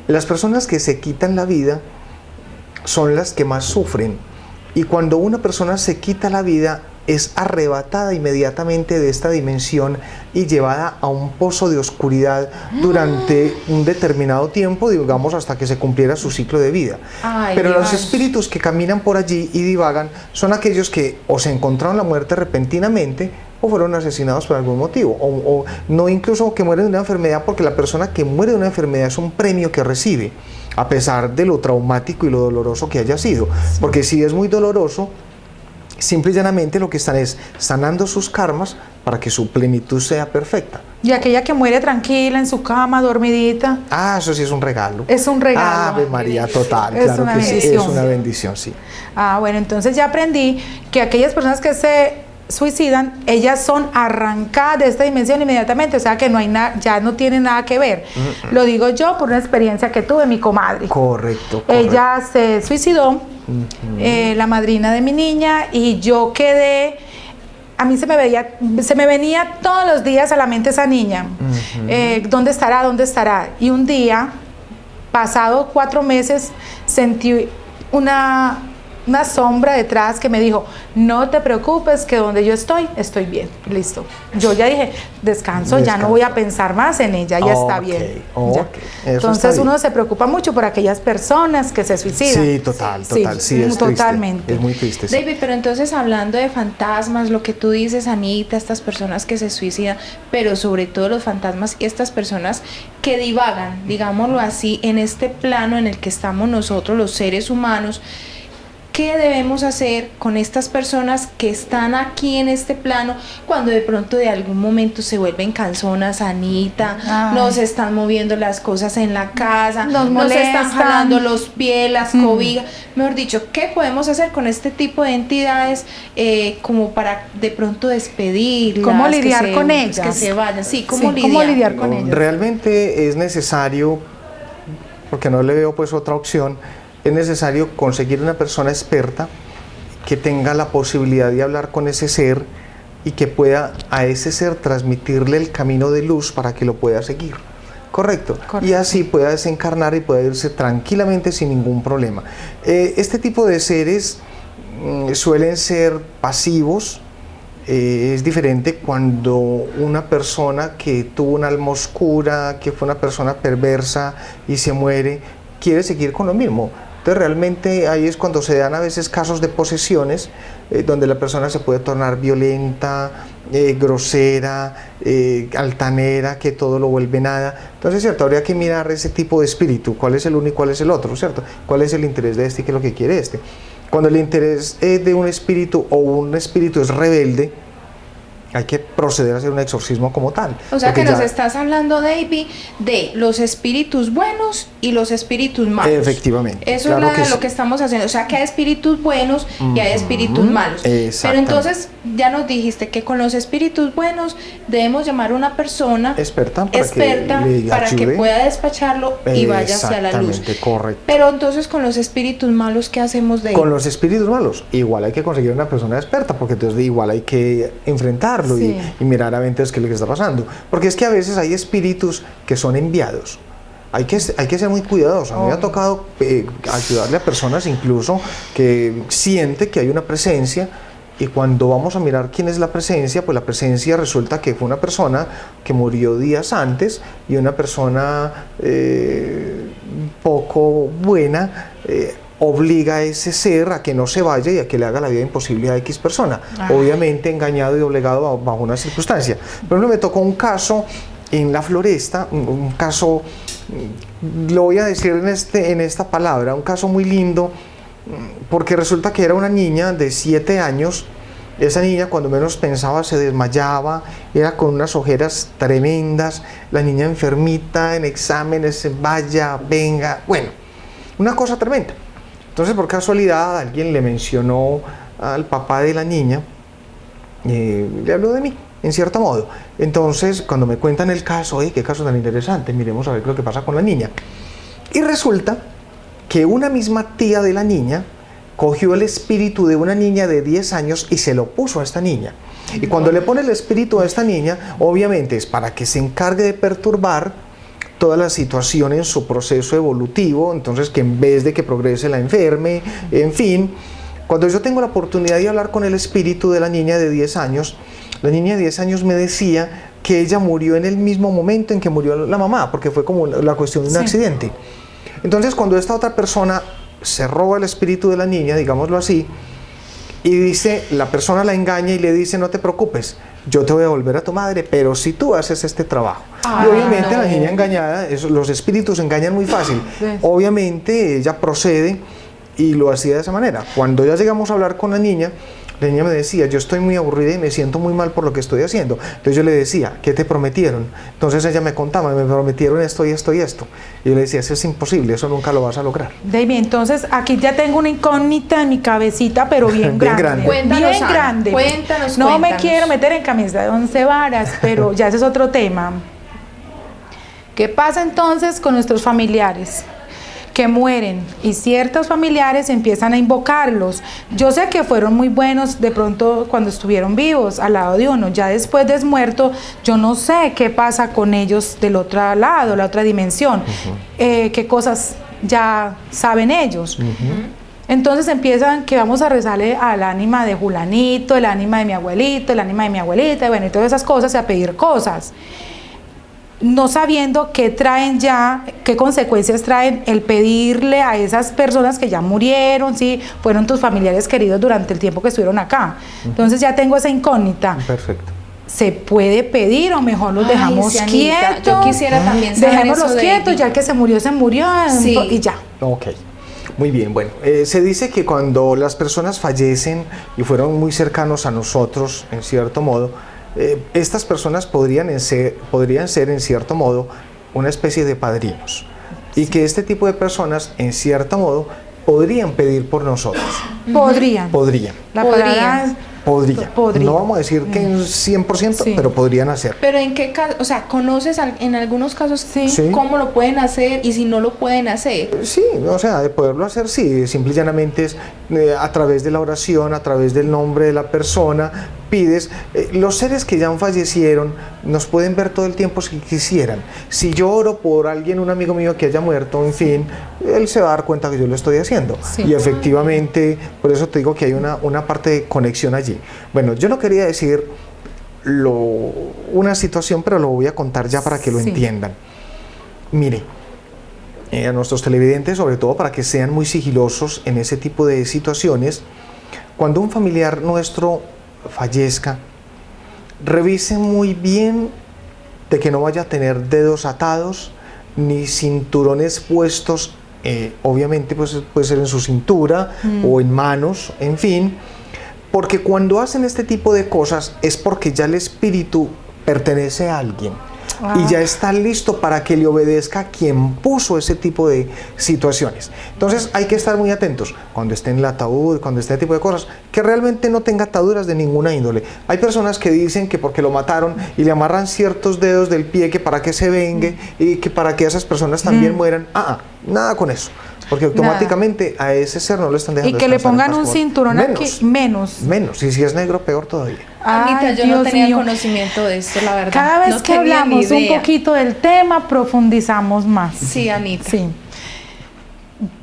Las personas que se quitan la vida son las que más sufren. Y cuando una persona se quita la vida, es arrebatada inmediatamente de esta dimensión y llevada a un pozo de oscuridad durante un determinado tiempo, digamos hasta que se cumpliera su ciclo de vida. Pero los espíritus que caminan por allí y divagan son aquellos que o se encontraron la muerte repentinamente o fueron asesinados por algún motivo, o no incluso que mueren de una enfermedad, porque la persona que muere de una enfermedad es un premio que recibe, a pesar de lo traumático y lo doloroso que haya sido, porque si es muy doloroso, simple y llanamente lo que están es sanando sus karmas para que su plenitud sea perfecta. Y aquella que muere tranquila en su cama, dormidita. Eso sí es un regalo. Es un regalo. Ave María, total. Claro que sí, es una bendición, sí. Bueno, entonces ya aprendí que aquellas personas que se suicidan, ellas son arrancadas de esta dimensión inmediatamente, o sea que no hay nada, ya no tiene nada que ver. Lo digo yo por una experiencia que tuve, mi comadre. Correcto. Ella se suicidó, la madrina de mi niña, y yo quedé, a mí se me venía todos los días a la mente esa niña. ¿Dónde estará? ¿Dónde estará? Y un día, pasado 4 meses, sentí una sombra detrás que me dijo, no te preocupes, que donde yo estoy bien, listo. Yo ya dije, descanso, ya no voy a pensar más en ella, ya está bien. Ya. Entonces uno se preocupa mucho por aquellas personas que se suicidan. Sí, total, sí, es totalmente. Triste, es muy triste. Sí. David, pero entonces hablando de fantasmas, lo que tú dices, Anita, estas personas que se suicidan, pero sobre todo los fantasmas y estas personas que divagan, digámoslo así, en este plano en el que estamos nosotros, los seres humanos, ¿qué debemos hacer con estas personas que están aquí en este plano cuando de pronto de algún momento se vuelven cansonas, Anita, nos están moviendo las cosas en la casa, nos están jalando los pies, las cobijas? Mejor dicho, ¿qué podemos hacer con este tipo de entidades como para de pronto despedirlas? ¿Cómo lidiar con ellas? Que se vayan, ¿cómo lidiar con ellas? Realmente es necesario, porque no le veo pues otra opción, es necesario conseguir una persona experta que tenga la posibilidad de hablar con ese ser y que pueda a ese ser transmitirle el camino de luz para que lo pueda seguir. Correcto. Y así pueda desencarnar y pueda irse tranquilamente sin ningún problema. Este tipo de seres suelen ser pasivos. Es diferente cuando una persona que tuvo un alma oscura, que fue una persona perversa y se muere, quiere seguir con lo mismo. Entonces realmente ahí es cuando se dan a veces casos de posesiones donde la persona se puede tornar violenta, grosera, altanera, que todo lo vuelve nada. Entonces, cierto, habría que mirar ese tipo de espíritu, cuál es el uno y cuál es el otro, ¿cierto? ¿Cuál es el interés de este y qué es lo que quiere este? Cuando el interés de un espíritu o un espíritu es rebelde, hay que proceder a hacer un exorcismo como tal. O sea que nos estás hablando, David, de los espíritus buenos y los espíritus malos. Efectivamente. Eso claro es lo que estamos haciendo. O sea que hay espíritus buenos y hay espíritus malos. Pero entonces ya nos dijiste que con los espíritus buenos debemos llamar a una persona experta para que pueda despacharlo y vaya hacia la luz. Correcto. Pero entonces con los espíritus malos, ¿qué hacemos, David? Con los espíritus malos, igual hay que conseguir una persona experta, porque entonces igual hay que enfrentarlo. Y mirar a ver qué es lo que está pasando, porque es que a veces hay espíritus que son enviados. Hay que ser muy cuidadosos. A mí me ha tocado ayudarle a personas incluso que siente que hay una presencia, y cuando vamos a mirar quién es la presencia, pues la presencia resulta que fue una persona que murió días antes, y una persona poco buena obliga a ese ser a que no se vaya y a que le haga la vida imposible a X persona, obviamente engañado y obligado bajo una circunstancia. Por ejemplo, me tocó un caso en la Floresta, un caso, lo voy a decir en esta palabra, un caso muy lindo, porque resulta que era una niña de 7 años. Esa niña, cuando menos pensaba, se desmayaba, era con unas ojeras tremendas, la niña enfermita, en exámenes, vaya, venga, bueno, una cosa tremenda. Entonces, por casualidad, alguien le mencionó al papá de la niña, le habló de mí, en cierto modo. Entonces, cuando me cuentan el caso, qué caso tan interesante, miremos a ver qué es lo que pasa con la niña. Y resulta que una misma tía de la niña cogió el espíritu de una niña de 10 años y se lo puso a esta niña. Y cuando le pone el espíritu a esta niña, obviamente es para que se encargue de perturbar toda la situación en su proceso evolutivo, entonces que en vez de que progrese la enferme, en fin. Cuando yo tengo la oportunidad de hablar con el espíritu de la niña de 10 años, la niña de 10 años me decía que ella murió en el mismo momento en que murió la mamá, porque fue como la cuestión de un accidente. Entonces, cuando esta otra persona se roba el espíritu de la niña, digámoslo así, y dice, la persona la engaña y le dice, no te preocupes, yo te voy a volver a tu madre, pero si tú haces este trabajo. Y obviamente la niña engañada, los espíritus engañan muy fácil. Obviamente ella procede y lo hacía de esa manera. Cuando ya llegamos a hablar con la niña, La niña me decía, yo estoy muy aburrida y me siento muy mal por lo que estoy haciendo. Entonces yo le decía, ¿qué te prometieron? Entonces ella me contaba, me prometieron esto y esto y esto. Y yo le decía, eso es imposible, eso nunca lo vas a lograr. David, entonces aquí ya tengo una incógnita en mi cabecita, pero bien grande. grande. Cuéntanos, Bien Ana, grande. cuéntanos, No me cuéntanos. quiero meter en camisa de 11 varas, pero ya ese es otro tema. ¿Qué pasa entonces con nuestros familiares que mueren y ciertos familiares empiezan a invocarlos? Yo sé que fueron muy buenos de pronto cuando estuvieron vivos al lado de uno, ya después de muerto, yo no sé qué pasa con ellos del otro lado, la otra dimensión, qué cosas ya saben ellos. Entonces empiezan que vamos a rezarle al ánima de Julanito, el ánima de mi abuelito, el ánima de mi abuelita, y bueno, y todas esas cosas, y a pedir cosas, no sabiendo qué traen ya, qué consecuencias traen el pedirle a esas personas que ya murieron, ¿sí? Fueron tus familiares queridos durante el tiempo que estuvieron acá. Entonces ya tengo esa incógnita. Perfecto. ¿Se puede pedir o mejor los dejamos sí, Anita, quietos? yo quisiera también saber Dejémoslos eso, quietos, David. ya el que se murió, Sí. y ya. Ok, muy bien. Bueno, se dice que cuando las personas fallecen y fueron muy cercanos a nosotros, en cierto modo, estas personas podrían ser, en cierto modo, una especie de padrinos. Y que este tipo de personas, en cierto modo, podrían pedir por nosotros. Podrían. Podrían. La palabra Podrían. No vamos a decir que en 100%, pero podrían hacer. Pero en qué caso, o sea, ¿conoces en algunos casos Sí. cómo lo pueden hacer y si no lo pueden hacer? Sí, o sea, de poderlo hacer, sí, simple y llanamente es a través de la oración, a través del nombre de la persona, pides. Los seres que ya fallecieron nos pueden ver todo el tiempo si quisieran. Si yo oro por alguien, un amigo mío que haya muerto, en fin, él se va a dar cuenta que yo lo estoy haciendo. Sí. Y efectivamente, por eso te digo que hay una parte de conexión allí. Bueno, yo no quería decir una situación, pero lo voy a contar ya para que lo entiendan. Mire, a nuestros televidentes, sobre todo para que sean muy sigilosos en ese tipo de situaciones, cuando un familiar nuestro fallezca, revisen muy bien de que no vaya a tener dedos atados ni cinturones puestos, obviamente pues puede ser en su cintura o en manos, en fin, porque cuando hacen este tipo de cosas es porque ya el espíritu pertenece a alguien. Y ya está listo para que le obedezca a quien puso ese tipo de situaciones. Entonces hay que estar muy atentos cuando esté en el ataúd, cuando esté este tipo de cosas, que realmente no tenga ataduras de ninguna índole. Hay personas que dicen que porque lo mataron y le amarran ciertos dedos del pie que para que se vengue y que para que esas personas también mueran. Nada con eso. Porque automáticamente a ese ser no lo están dejando. Y que le descansar en pongan paz, un como cinturón aquí, menos. Y si es negro, peor todavía. Anita, Ay, yo no Dios tenía mío. conocimiento de esto, la verdad. Cada vez No que tenía ni hablamos un idea. poquito del tema, profundizamos más. Sí, Anita. Sí.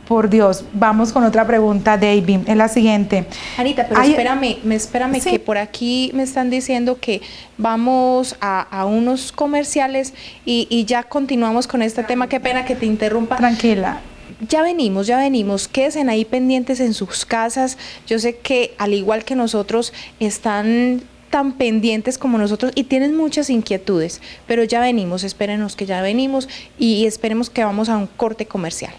Por Dios, vamos con otra pregunta, David. Es la siguiente. Anita, pero Hay- espérame Sí. que por aquí me están diciendo que vamos a unos comerciales y ya continuamos con este tema. Qué pena que te interrumpa. Tranquila. Ya venimos, quédense ahí pendientes en sus casas. Yo sé que al igual que nosotros están tan pendientes como nosotros y tienen muchas inquietudes, pero ya venimos, espérenos que ya venimos y esperemos que vamos a un corte comercial.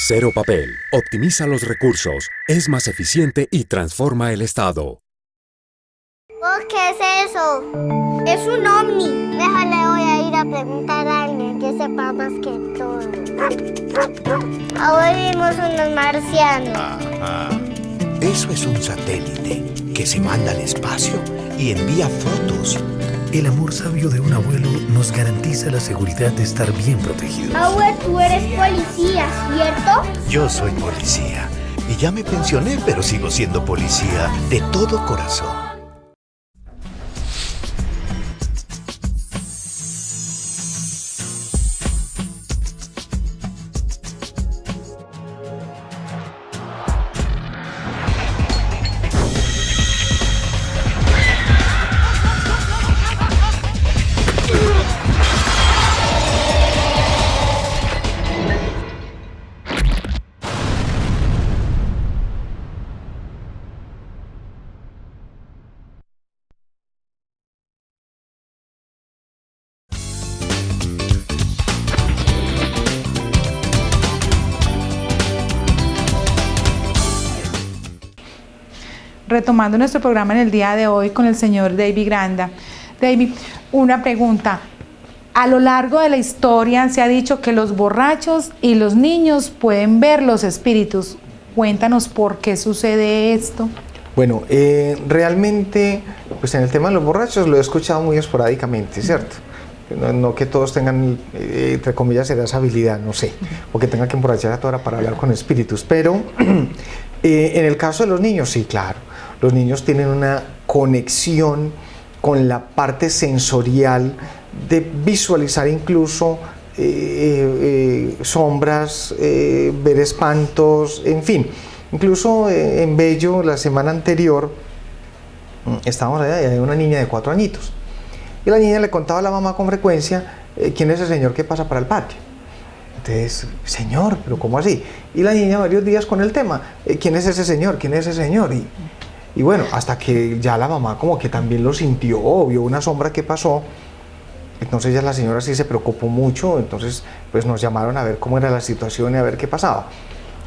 Cero Papel. Optimiza los recursos, es más eficiente y transforma el Estado. ¿Qué es eso? Es un ovni. Mejor le voy a ir a preguntar a alguien que sepa más que todo. Ahora vimos unos marcianos. Eso es un satélite que se manda al espacio y envía fotos. El amor sabio de un abuelo nos garantiza la seguridad de estar bien protegidos. Abuelo, tú eres policía, ¿cierto? Yo soy policía y ya me pensioné, pero sigo siendo policía de todo corazón. retomando nuestro programa en el día de hoy con el señor David Granda. David, una pregunta. A lo largo de la historia se ha dicho que los borrachos y los niños pueden ver los espíritus. Cuéntanos por qué sucede esto. Bueno, realmente, pues en el tema de los borrachos lo he escuchado muy esporádicamente, ¿cierto? No que todos tengan, entre comillas, esa habilidad, no sé, o que tengan que emborrachar a toda hora para hablar con espíritus, pero en el caso de los niños, sí, claro, los niños tienen una conexión con la parte sensorial de visualizar incluso sombras, ver espantos, en fin. Incluso en Bello, la semana anterior, estábamos allá y había una niña de 4 añitos. Y la niña le contaba a la mamá con frecuencia quién es el señor que pasa para el patio. Entonces, señor, pero ¿cómo así? Y la niña varios días con el tema, ¿quién es ese señor? ¿Quién es ese señor? Y bueno, hasta que ya la mamá como que también lo sintió, vio una sombra que pasó. Entonces ya la señora sí se preocupó mucho, entonces pues nos llamaron a ver cómo era la situación y a ver qué pasaba.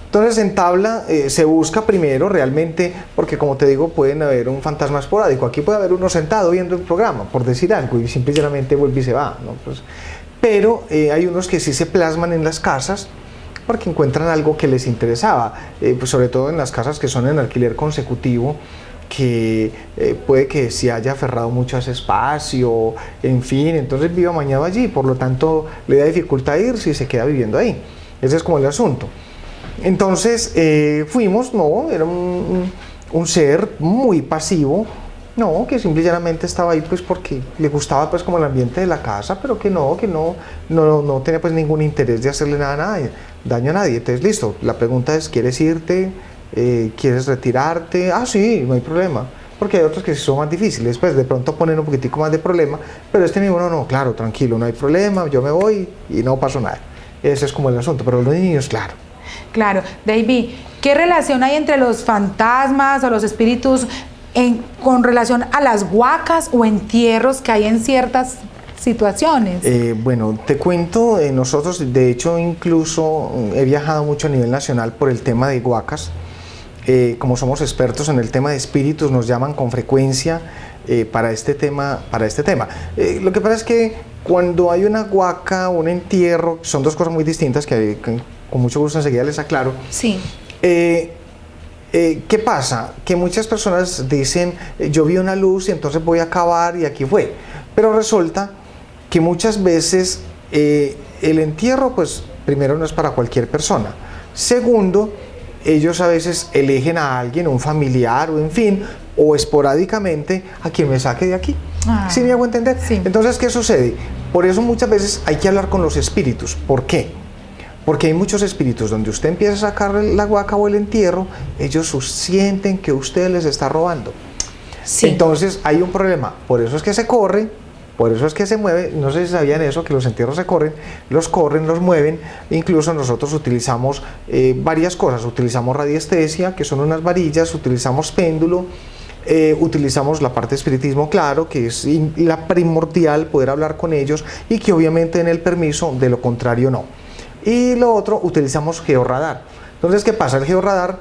Entonces en tabla se busca primero realmente, porque como te digo, pueden haber un fantasma esporádico. Aquí puede haber uno sentado viendo el programa, por decir algo, y simplemente vuelve y se va, ¿no? Pues, pero hay unos que sí se plasman en las casas porque encuentran algo que les interesaba, pues sobre todo en las casas que son en alquiler consecutivo, que puede que se haya aferrado mucho a ese espacio, en fin, entonces vive amañado allí, por lo tanto le da dificultad irse y se queda viviendo ahí. Ese es como el asunto. Entonces fuimos, no, era un ser muy pasivo, no, que simplemente estaba ahí pues porque le gustaba pues como el ambiente de la casa, pero que no tenía pues ningún interés de hacerle daño a nadie. Entonces listo, la pregunta es, ¿quieres irte? ¿Quieres retirarte? Ah, sí, no hay problema, porque hay otros que son más difíciles, pues de pronto ponen un poquitico más de problema, pero este mismo no, claro, tranquilo, no hay problema, yo me voy y no pasó nada. Ese es como el asunto, pero los niños, claro. Claro, David, ¿qué relación hay entre los fantasmas o los espíritus con relación a las huacas o entierros que hay en ciertas situaciones? Bueno, te cuento, nosotros de hecho incluso he viajado mucho a nivel nacional por el tema de huacas. Como somos expertos en el tema de espíritus, nos llaman con frecuencia para este tema. Lo que pasa es que cuando hay una huaca o un entierro, son dos cosas muy distintas que con mucho gusto enseguida les aclaro. Sí. ¿Qué pasa? Que muchas personas dicen, yo vi una luz y entonces voy a acabar y aquí fue. Pero resulta que muchas veces el entierro, pues primero no es para cualquier persona. Segundo, ellos a veces eligen a alguien, un familiar o en fin, o esporádicamente a quien me saque de aquí. ¿Sí me hago entender? Sí. Entonces, ¿qué sucede? Por eso muchas veces hay que hablar con los espíritus. ¿Por qué? Porque hay muchos espíritus donde usted empieza a sacar la huaca o el entierro, ellos sienten que usted les está robando. Sí. Entonces hay un problema, por eso es que se corre, por eso es que se mueve. No sé si sabían eso, que los entierros se corren, los mueven. Incluso nosotros utilizamos varias cosas, utilizamos radiestesia, que son unas varillas, utilizamos péndulo, utilizamos la parte de espiritismo, claro, que es la primordial, poder hablar con ellos y que obviamente den el permiso, de lo contrario no. Y lo otro, utilizamos georradar. Entonces, ¿qué pasa? El georradar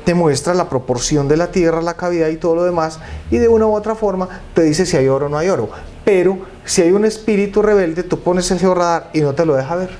te muestra la proporción de la tierra, la cavidad y todo lo demás, y de una u otra forma te dice si hay oro o no hay oro. Pero si hay un espíritu rebelde, tú pones el georradar y no te lo deja ver.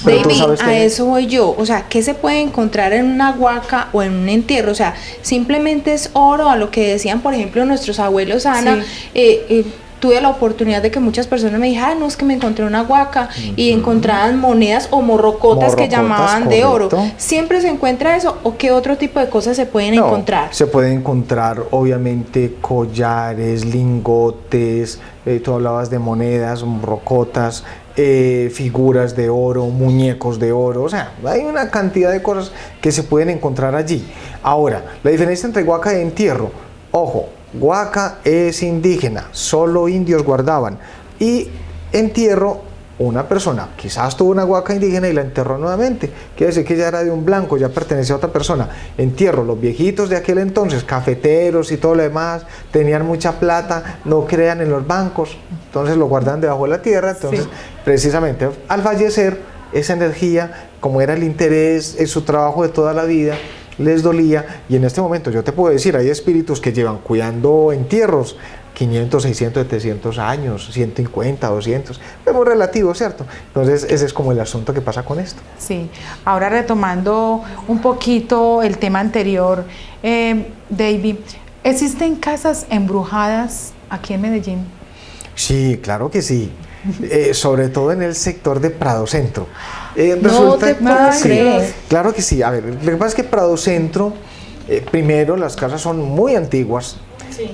David, a eso voy yo. O sea, ¿qué se puede encontrar en una huaca o en un entierro? O sea, simplemente es oro, a lo que decían, por ejemplo, nuestros abuelos, Ana. Sí. Tuve la oportunidad de que muchas personas me dijeran, no, es que me encontré una huaca y encontraban monedas o morrocotas que llamaban, correcto, de oro. ¿Siempre se encuentra eso o qué otro tipo de cosas se pueden encontrar? Se pueden encontrar obviamente collares, lingotes, tú hablabas de monedas, morrocotas, figuras de oro, muñecos de oro, o sea, hay una cantidad de cosas que se pueden encontrar allí. Ahora, la diferencia entre huaca y entierro, ojo, huaca es indígena, solo indios guardaban, y entierro, una persona quizás tuvo una huaca indígena y la enterró nuevamente, quiere decir que ya era de un blanco, ya pertenecía a otra persona. Entierro, los viejitos de aquel entonces, cafeteros y todo lo demás, tenían mucha plata, no crean en los bancos, entonces lo guardan debajo de la tierra. Entonces precisamente al fallecer, esa energía, como era el interés en su trabajo de toda la vida, les dolía, y en este momento yo te puedo decir, hay espíritus que llevan cuidando entierros 500, 600, 700 años, 150, 200, es muy relativo, ¿cierto? Entonces ese es como el asunto que pasa con esto. Sí, ahora retomando un poquito el tema anterior, David, ¿existen casas embrujadas aquí en Medellín? Sí, claro que sí. Sobre todo en el sector de Prado Centro. No te puedo creer. Claro que sí. A ver, lo que pasa es que Prado Centro, primero, las casas son muy antiguas,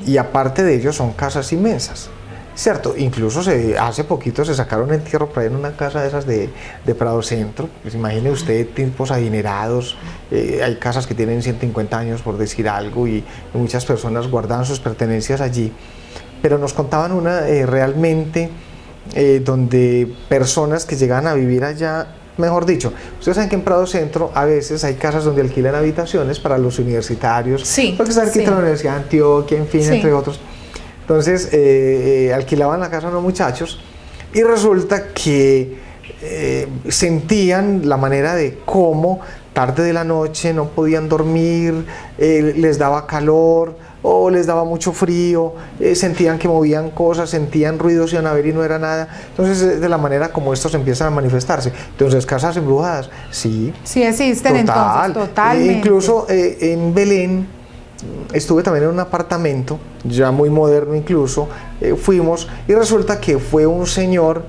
y aparte de ello son casas inmensas, ¿cierto? Incluso hace poquito se sacaron entierro por ahí en una casa de esas de Prado Centro. Pues imagine usted, tipos adinerados, hay casas que tienen 150 años, por decir algo, y muchas personas guardaban sus pertenencias allí. Pero nos contaban una realmente donde personas que llegan a vivir allá, mejor dicho, ustedes saben que en Prado Centro a veces hay casas donde alquilan habitaciones para los universitarios, porque está cerquita de la Universidad de Antioquia, en fin, entre otros. Entonces alquilaban la casa a unos muchachos y resulta que sentían la manera de cómo tarde de la noche no podían dormir, les daba calor o les daba mucho frío, sentían que movían cosas, sentían ruidos, iban a ver y no era nada. Entonces de la manera como estos empiezan a manifestarse. Entonces casas embrujadas, sí. Sí existen, entonces, totalmente. Incluso en Belén, estuve también en un apartamento, ya muy moderno incluso, fuimos y resulta que fue un señor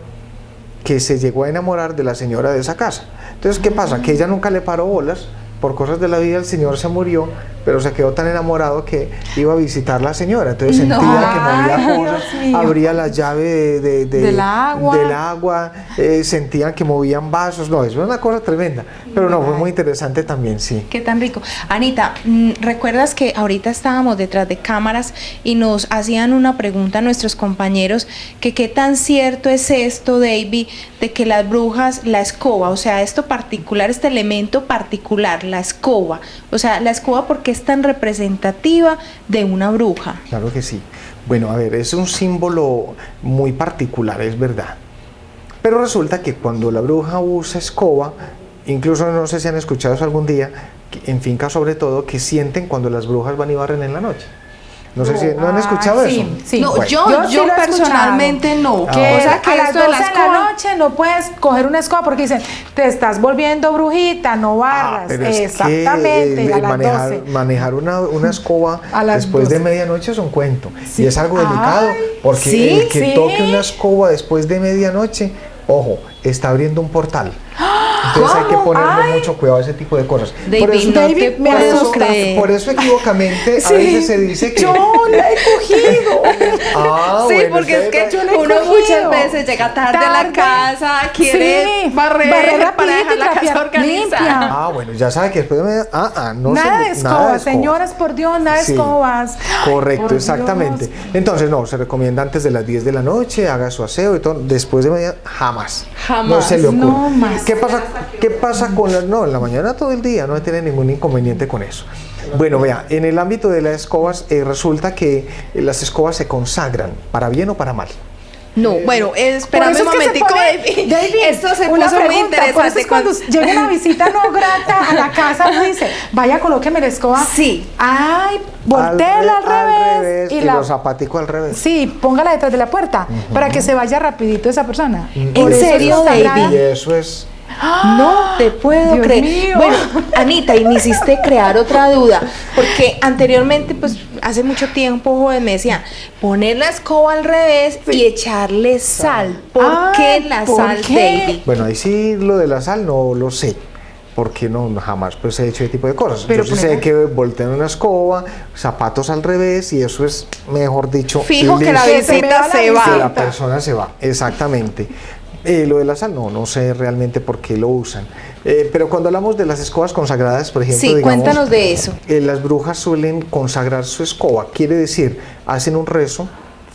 que se llegó a enamorar de la señora de esa casa. Entonces, ¿qué pasa? Que ella nunca le paró bolas, por cosas de la vida el señor se murió, pero se quedó tan enamorado que iba a visitar a la señora, entonces sentía que movía cosas, abría la llave del agua, sentían que movían vasos, no, es una cosa tremenda, pero no, fue muy interesante también, sí. Qué tan rico. Anita, ¿recuerdas que ahorita estábamos detrás de cámaras y nos hacían una pregunta a nuestros compañeros, que qué tan cierto es esto, David, de que las brujas, la escoba, o sea, esto particular, este elemento particular, la escoba, o sea, la escoba porque es tan representativa de una bruja? Claro que sí. Bueno, a ver, es un símbolo muy particular, es verdad. Pero resulta que cuando la bruja usa escoba, incluso no sé si han escuchado eso algún día, en fincas sobre todo, que sienten cuando las brujas van y barren en la noche. No sé si no han escuchado eso. Sí. No, bueno, yo personalmente no. Que o sea, que a las 12 de la noche no puedes coger una escoba porque dicen, te estás volviendo brujita, no barras. Pero exactamente, es que, a las 12. manejar una escoba después 12. De medianoche es un cuento. Sí. Y es algo delicado, porque el que toque una escoba después de medianoche, ojo, está abriendo un portal. Entonces hay que ponerle mucho cuidado a ese tipo de cosas. Por eso equivocamente a veces se dice que... Yo la he cogido. Sí, bueno, porque es que uno muchas veces llega tarde a la casa, quiere barrer para dejar la casa organizada. Bueno, ya sabe que después de no nada de escobas, señoras, por Dios, nada de escobas. Correcto, por exactamente. Dios. Entonces, no, se recomienda antes de las 10 de la noche, haga su aseo y todo. Después de media, jamás. No se le ocurre. No más. ¿Qué pasa con las? No, en la mañana todo el día, no tiene ningún inconveniente con eso. Bueno, vea, en el ámbito de las escobas, resulta que las escobas se consagran, para bien o para mal. No, bueno, espérame un momentico, David. Esto se puso muy interesante. Por eso es cuando llega una visita no grata a la casa, uno dice, vaya, colóqueme la escoba. Sí. Ay, voltéela al revés. Y los zapaticos al revés. Sí, póngala detrás de la puerta, para que se vaya rapidito esa persona. ¿En serio, David? Y eso es... No te puedo creer. Mío. Bueno, Anita, y me hiciste crear otra duda, porque anteriormente, pues hace mucho tiempo, joven, me decían, poner la escoba al revés y echarle sal. ¿Por qué la sal, David? Bueno, ahí sí lo de la sal no lo sé, porque no jamás pues he hecho ese tipo de cosas. Pero yo sí sé que voltean una escoba, zapatos al revés, y eso es, mejor dicho, fijo que la visita se va. Que la persona se va, exactamente. Lo de la sal no sé realmente por qué lo usan, pero cuando hablamos de las escobas consagradas, por ejemplo, sí, digamos, cuéntanos de eso. Las brujas suelen consagrar su escoba, quiere decir, hacen un rezo,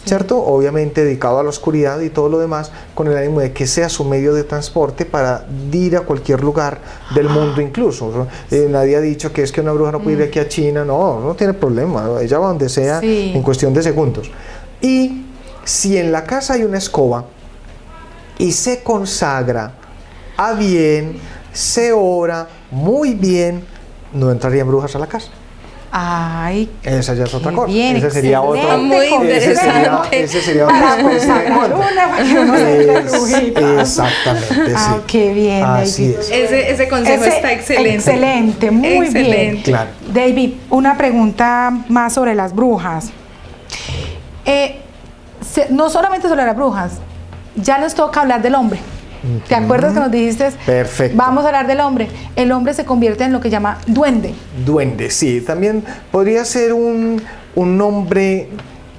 ¿cierto? Obviamente dedicado a la oscuridad y todo lo demás, con el ánimo de que sea su medio de transporte para ir a cualquier lugar del mundo incluso. Nadie ha dicho que es que una bruja no puede ir aquí a China, no tiene problema, ella va donde sea en cuestión de segundos. Y si en la casa hay una escoba y se consagra a bien, se ora muy bien, no entrarían brujas a la casa. Ay, esa ya es otra cosa. bien, Ese sería otro. Muy interesante. Ese sería otro. para consagrar una, para que no se brujita. Exactamente, Ah, sí. qué bien, Así David. es. Ese consejo está excelente. Excelente, muy Excelente. bien. Claro. David, una pregunta más sobre las brujas. No solamente sobre las brujas, ya nos toca hablar del hombre. ¿Te acuerdas que nos dijiste? Perfecto. Vamos a hablar del hombre. El hombre se convierte en lo que llama duende. Duende, sí. También podría ser un nombre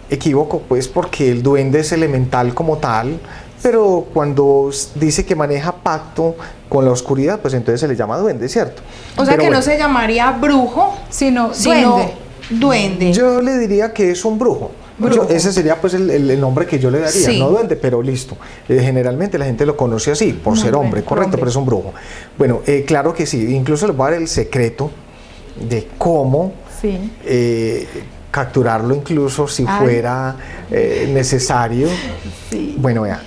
equívoco, pues, porque el duende es elemental como tal, pero cuando dice que maneja pacto con la oscuridad, pues entonces se le llama duende, ¿cierto? O sea Pero que bueno, no se llamaría brujo, Sino sino duende. yo le diría que es un brujo. Ese sería pues el nombre que yo le daría, Sí. no duende, pero listo. Generalmente la gente lo conoce así, por ser hombre, correcto, pero es un brujo. Bueno, claro que sí, incluso les voy a dar el secreto de cómo Sí. capturarlo incluso si fuera necesario. Sí. Bueno, vea,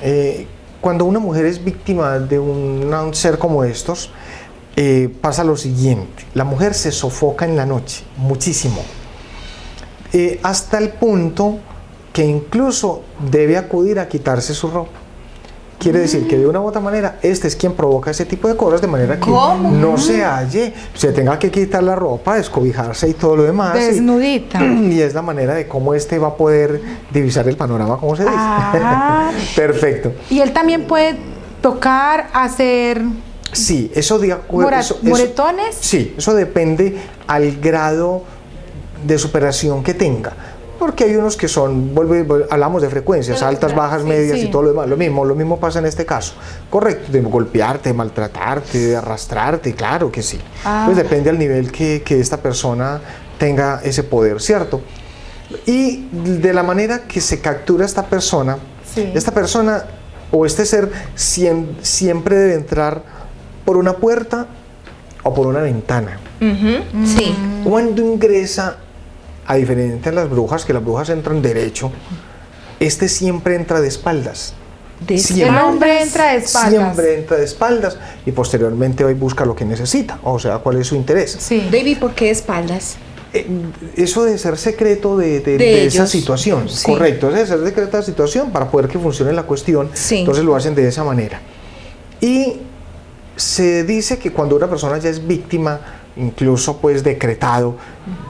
cuando una mujer es víctima de un ser como estos, pasa lo siguiente, la mujer se sofoca en la noche, muchísimo. Hasta el punto que incluso debe acudir a quitarse su ropa. Quiere decir que de una u otra manera, este es quien provoca ese tipo de cosas, de manera que no se halle, se tenga que quitar la ropa, descobijarse y todo lo demás. Desnudita. Y es la manera de cómo este va a poder divisar el panorama, como se dice. Ah. Perfecto. Y él también puede tocar, hacer Sí, eso de acuerdo. moretones. Sí, eso depende al grado de superación que tenga. Porque hay unos que son, hablamos de frecuencias, altas, bajas, medias y todo lo demás. Lo mismo pasa en este caso. Correcto, de golpearte, de maltratarte, de arrastrarte, claro que sí. Pues depende al nivel que esta persona tenga ese poder, ¿cierto? Y de la manera que se captura esta persona o este ser siempre debe entrar por una puerta o por una ventana. Sí. Cuando ingresa, a diferencia de las brujas, que las brujas entran derecho, este siempre entra de espaldas. El hombre entra de espaldas. Siempre entra de espaldas y posteriormente va y busca lo que necesita, o sea, cuál es su interés. Sí. David, ¿por qué espaldas? Eso de ser secreto de esa situación, correcto, es de ser secreto de la situación para poder que funcione la cuestión, entonces lo hacen de esa manera. Y se dice que cuando una persona ya es víctima, incluso pues decretado,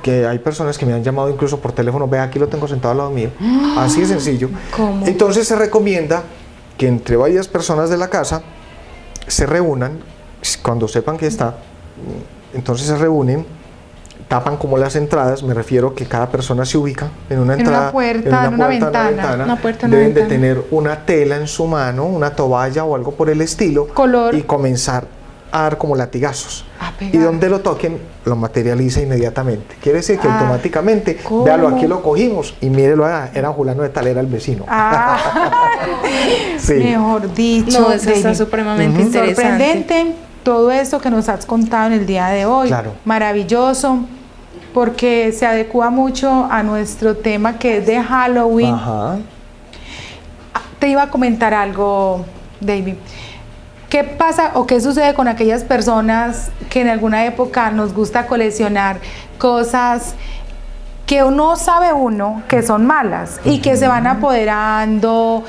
que hay personas que me han llamado incluso por teléfono, vea, aquí lo tengo sentado al lado mío, así de sencillo. ¿Cómo? Entonces se recomienda que entre varias personas de la casa se reúnan, cuando sepan que está, entonces se reúnen, tapan como las entradas, me refiero que cada persona se ubica en una entrada, una puerta, en una ventana. Deben de tener una tela en su mano, una toalla o algo por el estilo, color, y comenzar a dar como latigazos. Y donde lo toquen, lo materializa inmediatamente. Quiere decir que automáticamente, véalo, aquí lo cogimos y mírelo, era fulano de tal, era el vecino. Sí. Mejor dicho. No, eso está supremamente interesante. Sorprendente todo esto que nos has contado en el día de hoy. Claro. Maravilloso, porque se adecua mucho a nuestro tema que es de Halloween. Ajá. Te iba a comentar algo, David. ¿Qué pasa o qué sucede con aquellas personas que en alguna época nos gusta coleccionar cosas que uno sabe que son malas y que se van apoderando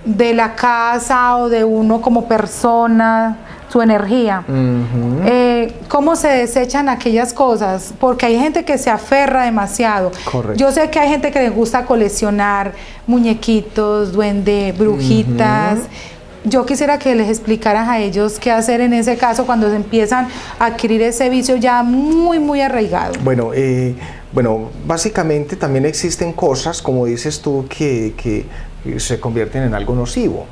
de la casa o de uno como persona, su energía? ¿Cómo se desechan aquellas cosas? Porque hay gente que se aferra demasiado. Correcto. Yo sé que hay gente que le gusta coleccionar muñequitos, duende, brujitas. Yo quisiera que les explicaras a ellos qué hacer en ese caso cuando se empiezan a adquirir ese vicio ya muy, muy arraigado. Bueno, básicamente también existen cosas, como dices tú, que se convierten en algo nocivo.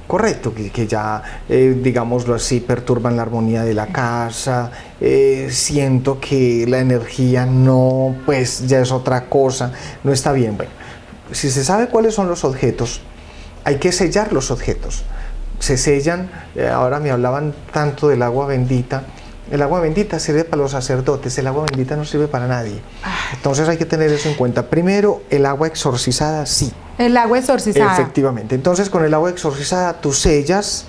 Correcto, que ya, digámoslo así, perturban la armonía de la casa, siento que la energía no, pues ya es otra cosa, no está bien. Bueno, si se sabe cuáles son los objetos, hay que sellar los objetos. Se sellan, ahora me hablaban tanto del agua bendita. El agua bendita sirve para los sacerdotes, el agua bendita no sirve para nadie. Entonces hay que tener eso en cuenta. Primero, el agua exorcizada, sí. El agua exorcizada. Efectivamente. Entonces con el agua exorcizada tú sellas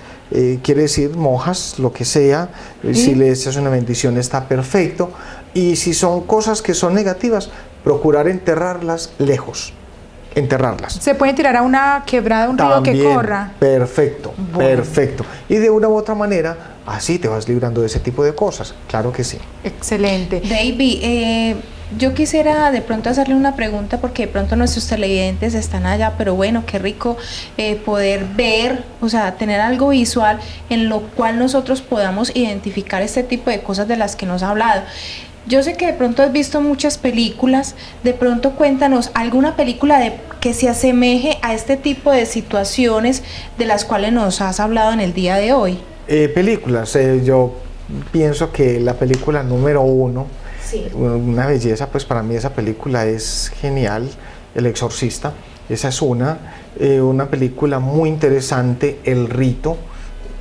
quiere decir mojas, lo que sea, si le echas una bendición está perfecto, y si son cosas que son negativas, procurar enterrarlas lejos, enterrarlas. ¿Se puede tirar a una quebrada, un río que corra? Perfecto, perfecto. Y de una u otra manera, así te vas librando de ese tipo de cosas, claro que sí. Excelente. David, yo quisiera de pronto hacerle una pregunta porque de pronto nuestros televidentes están allá, pero bueno, qué rico poder ver, o sea, tener algo visual en lo cual nosotros podamos identificar este tipo de cosas de las que nos ha hablado. Yo sé que de pronto has visto muchas películas, de pronto cuéntanos alguna película que se asemeje a este tipo de situaciones de las cuales nos has hablado en el día de hoy. Películas, yo pienso que la película número 1, sí, una belleza, pues para mí esa película es genial, El Exorcista, esa es una película muy interesante, El Rito,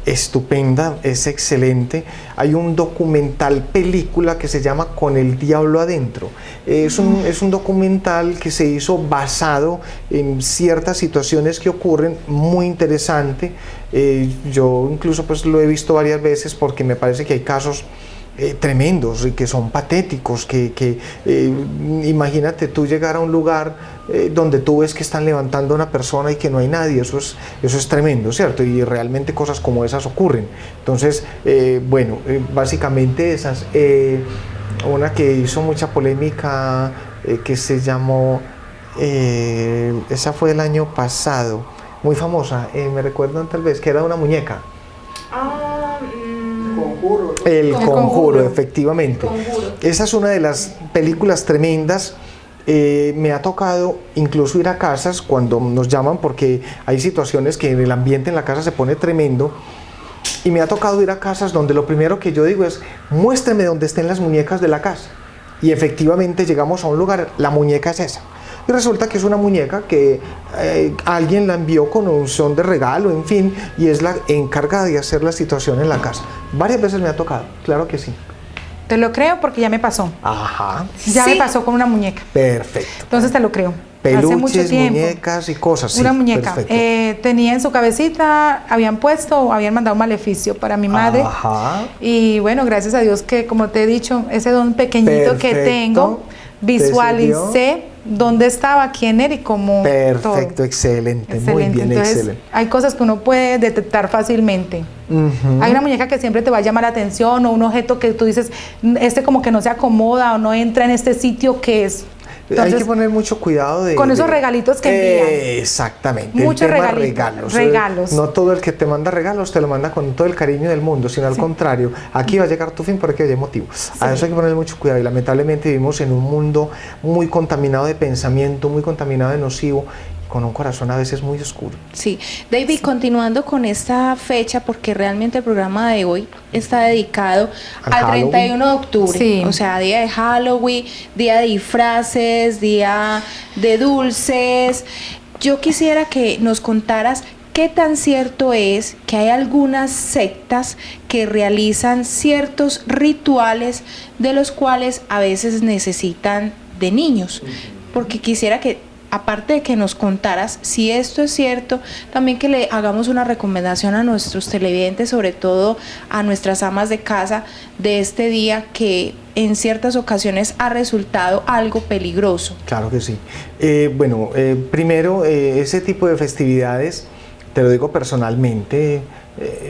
estupenda, es excelente. Hay un documental película que se llama Con el Diablo Adentro. Es un documental que se hizo basado en ciertas situaciones que ocurren, muy interesante. Yo incluso pues lo he visto varias veces porque me parece que hay casos tremendos y que son patéticos, imagínate tú llegar a un lugar donde tú ves que están levantando a una persona y que no hay nadie, eso es tremendo, ¿cierto? Y realmente cosas como esas ocurren. Entonces, básicamente esas, una que hizo mucha polémica, que se llamó, esa fue el año pasado, muy famosa, me recuerdan tal vez, que era una muñeca. El Conjuro, efectivamente. Esa es una de las películas tremendas. Me ha tocado incluso ir a casas cuando nos llaman porque hay situaciones que el ambiente en la casa se pone tremendo, y me ha tocado ir a casas donde lo primero que yo digo es: muéstreme dónde estén las muñecas de la casa, y efectivamente llegamos a un lugar, la muñeca es esa. Y resulta que es una muñeca que alguien la envió con un son de regalo, en fin, y es la encargada de hacer la situación en la casa. Varias veces me ha tocado, claro que sí. Te lo creo porque ya me pasó. Ajá. Ya me pasó con una muñeca. Perfecto. Entonces te lo creo. Peluches, hace mucho tiempo, muñecas y cosas. una sí, muñeca. Tenía en su cabecita, habían mandado un maleficio para mi madre. Ajá. Y bueno, gracias a Dios que, como te he dicho, ese don pequeñito que tengo, visualicé dónde estaba, quién era y cómo. Perfecto, todo. Excelente, muy bien. Entonces, excelente. Hay cosas que uno puede detectar fácilmente. Hay una muñeca que siempre te va a llamar la atención, o un objeto que tú dices, como que no se acomoda o no entra en este sitio que es. Entonces, hay que poner mucho cuidado con esos regalitos que envían. Exactamente. Muchos regalos. No todo el que te manda regalos te lo manda con todo el cariño del mundo, sino al contrario. Aquí va a llegar tu fin porque haya motivo. A eso hay que poner mucho cuidado, y lamentablemente vivimos en un mundo muy contaminado de pensamiento, muy contaminado de nocivo, con un corazón a veces muy oscuro. Sí, David, continuando con esta fecha, porque realmente el programa de hoy está dedicado al 31 de octubre, o sea, día de Halloween, día de disfraces, día de dulces. Yo quisiera que nos contaras qué tan cierto es que hay algunas sectas que realizan ciertos rituales de los cuales a veces necesitan de niños, porque quisiera que, aparte de que nos contaras si esto es cierto, también que le hagamos una recomendación a nuestros televidentes, sobre todo a nuestras amas de casa, de este día que en ciertas ocasiones ha resultado algo peligroso. Claro que sí. Primero, ese tipo de festividades, te lo digo personalmente,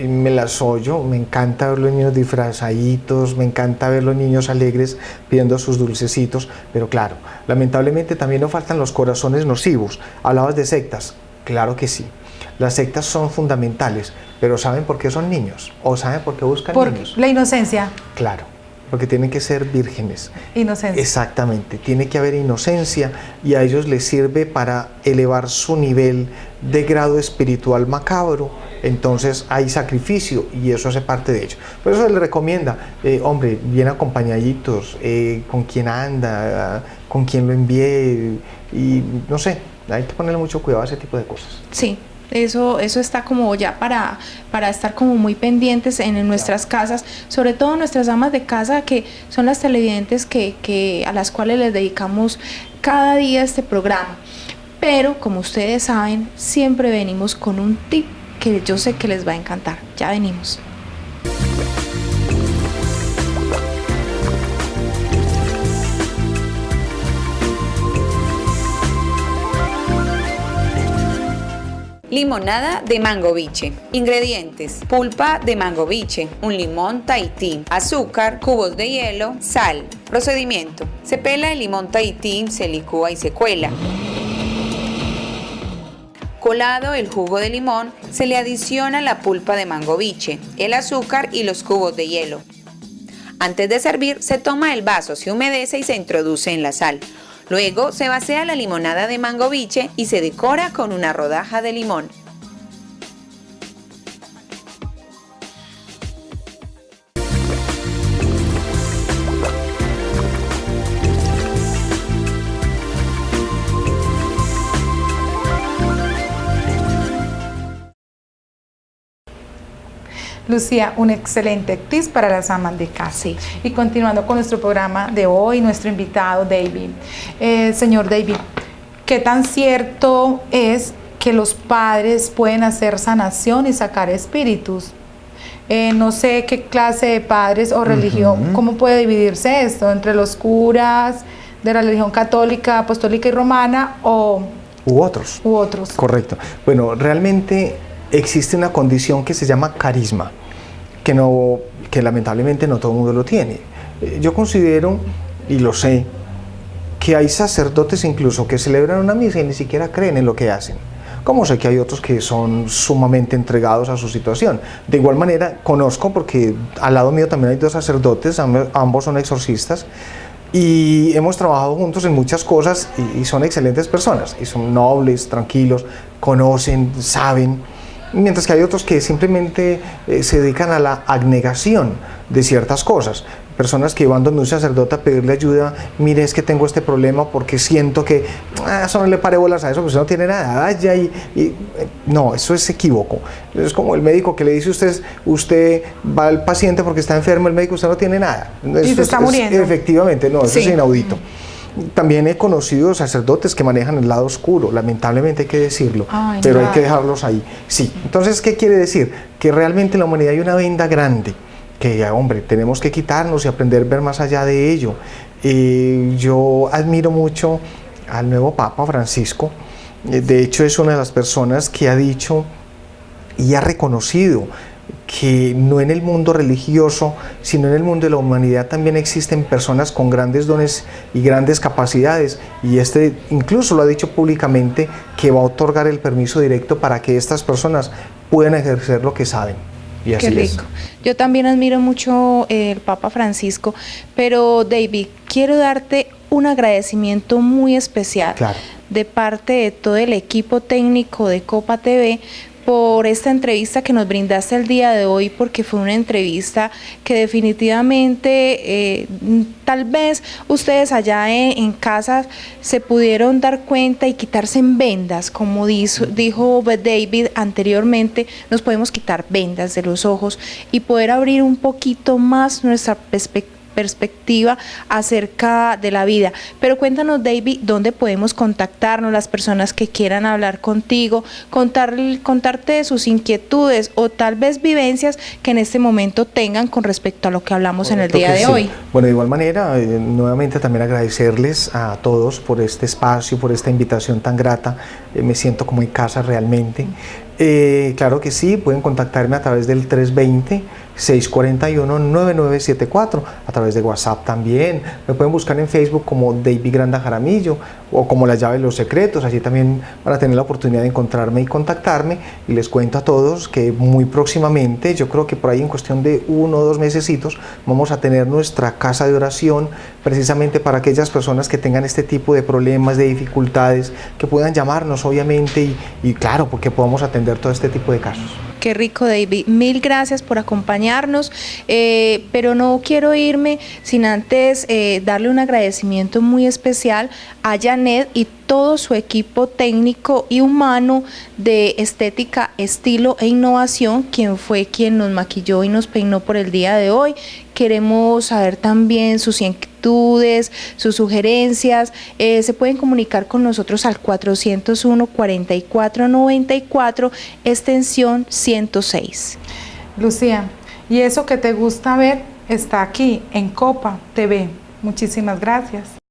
me las oyo, me encanta ver los niños disfrazaditos, me encanta ver los niños alegres pidiendo sus dulcecitos, pero claro, lamentablemente también nos faltan los corazones nocivos. Hablabas de sectas, claro que sí, las sectas son fundamentales, pero ¿saben por qué son niños? ¿O saben por qué buscan niños? La inocencia. Claro, porque tienen que ser vírgenes. Inocencia. Exactamente, tiene que haber inocencia, y a ellos les sirve para elevar su nivel de grado espiritual macabro. Entonces hay sacrificio y eso hace parte de ello. Por eso se le recomienda, hombre, bien acompañaditos, con quien anda, con quien lo envíe, y no sé, hay que ponerle mucho cuidado a ese tipo de cosas. Sí. Eso está como ya para estar como muy pendientes en nuestras casas, sobre todo nuestras amas de casa, que son las televidentes a las cuales les dedicamos cada día este programa. Pero como ustedes saben, siempre venimos con un tip que yo sé que les va a encantar. Ya venimos. Limonada de mango biche. Ingredientes: pulpa de mango biche, un limón Tahití, azúcar, cubos de hielo, sal. Procedimiento: se pela el limón Tahití, se licúa y se cuela. Colado el jugo de limón, se le adiciona la pulpa de mango biche, el azúcar y los cubos de hielo. Antes de servir, se toma el vaso, se humedece y se introduce en la sal. Luego se vacía la limonada de mango biche y se decora con una rodaja de limón. Lucía, un excelente tips para las amas de casa. Sí. Y continuando con nuestro programa de hoy, nuestro invitado David. Señor David, ¿qué tan cierto es que los padres pueden hacer sanación y sacar espíritus? No sé qué clase de padres o religión, ¿cómo puede dividirse esto entre los curas de la religión católica, apostólica y romana u otros? Correcto. Bueno, realmente existe una condición que se llama carisma, que lamentablemente no todo el mundo lo tiene. Yo considero, y lo sé, que hay sacerdotes incluso que celebran una misa y ni siquiera creen en lo que hacen. Como sé que hay otros que son sumamente entregados a su situación. De igual manera, conozco, porque al lado mío también hay dos sacerdotes, ambos son exorcistas, y hemos trabajado juntos en muchas cosas y son excelentes personas, y son nobles, tranquilos, conocen, saben. Mientras que hay otros que simplemente se dedican a la abnegación de ciertas cosas. Personas que van donde un sacerdote a pedirle ayuda, mire, es que tengo este problema porque siento que eso no le pare bolas a eso, pues no tiene nada, vaya no, eso es equívoco. Es como el médico que le dice usted va al paciente porque está enfermo, el médico, usted no tiene nada. Y se está muriendo. Efectivamente, no, eso Sí. es inaudito. También he conocido sacerdotes que manejan el lado oscuro, lamentablemente hay que decirlo, pero hay que dejarlos ahí. Sí, entonces, ¿qué quiere decir? Que realmente en la humanidad hay una venda grande, que, hombre, tenemos que quitarnos y aprender a ver más allá de ello. Yo admiro mucho al nuevo Papa Francisco, de hecho es una de las personas que ha dicho y ha reconocido que no en el mundo religioso, sino en el mundo de la humanidad también existen personas con grandes dones y grandes capacidades, y incluso lo ha dicho públicamente, que va a otorgar el permiso directo para que estas personas puedan ejercer lo que saben. Y así Qué rico. Yo también admiro mucho el Papa Francisco, pero David, quiero darte un agradecimiento muy especial de parte de todo el equipo técnico de Copa TV por esta entrevista que nos brindaste el día de hoy, porque fue una entrevista que definitivamente tal vez ustedes allá en casa se pudieron dar cuenta y quitarse en vendas, como dijo David anteriormente, nos podemos quitar vendas de los ojos y poder abrir un poquito más nuestra perspectiva acerca de la vida. Pero cuéntanos, David, ¿dónde podemos contactarnos las personas que quieran hablar contigo, contarte de sus inquietudes o tal vez vivencias que en este momento tengan con respecto a lo que hablamos en el día de hoy? Bueno, de igual manera, nuevamente también agradecerles a todos por este espacio, por esta invitación tan grata. Me siento como en casa realmente. Claro que sí, pueden contactarme a través del 320-641-9974, a través de WhatsApp también. Me pueden buscar en Facebook como David Granda Jaramillo o como La Llave de los Secretos. Allí también van a tener la oportunidad de encontrarme y contactarme, y les cuento a todos que muy próximamente, yo creo que por ahí en cuestión de 1 o 2 mesecitos, vamos a tener nuestra casa de oración precisamente para aquellas personas que tengan este tipo de problemas, de dificultades, que puedan llamarnos obviamente y claro, porque podamos atender todo este tipo de casos. Qué rico, David. Mil gracias por acompañarnos, pero no quiero irme sin antes darle un agradecimiento muy especial a Janet y todo su equipo técnico y humano de estética, estilo e innovación, quien fue quien nos maquilló y nos peinó por el día de hoy, queremos saber también sus inquietudes, sus sugerencias. Se pueden comunicar con nosotros al 401-4494, extensión 106. Lucía, y eso que te gusta ver está aquí en Copa TV. Muchísimas gracias.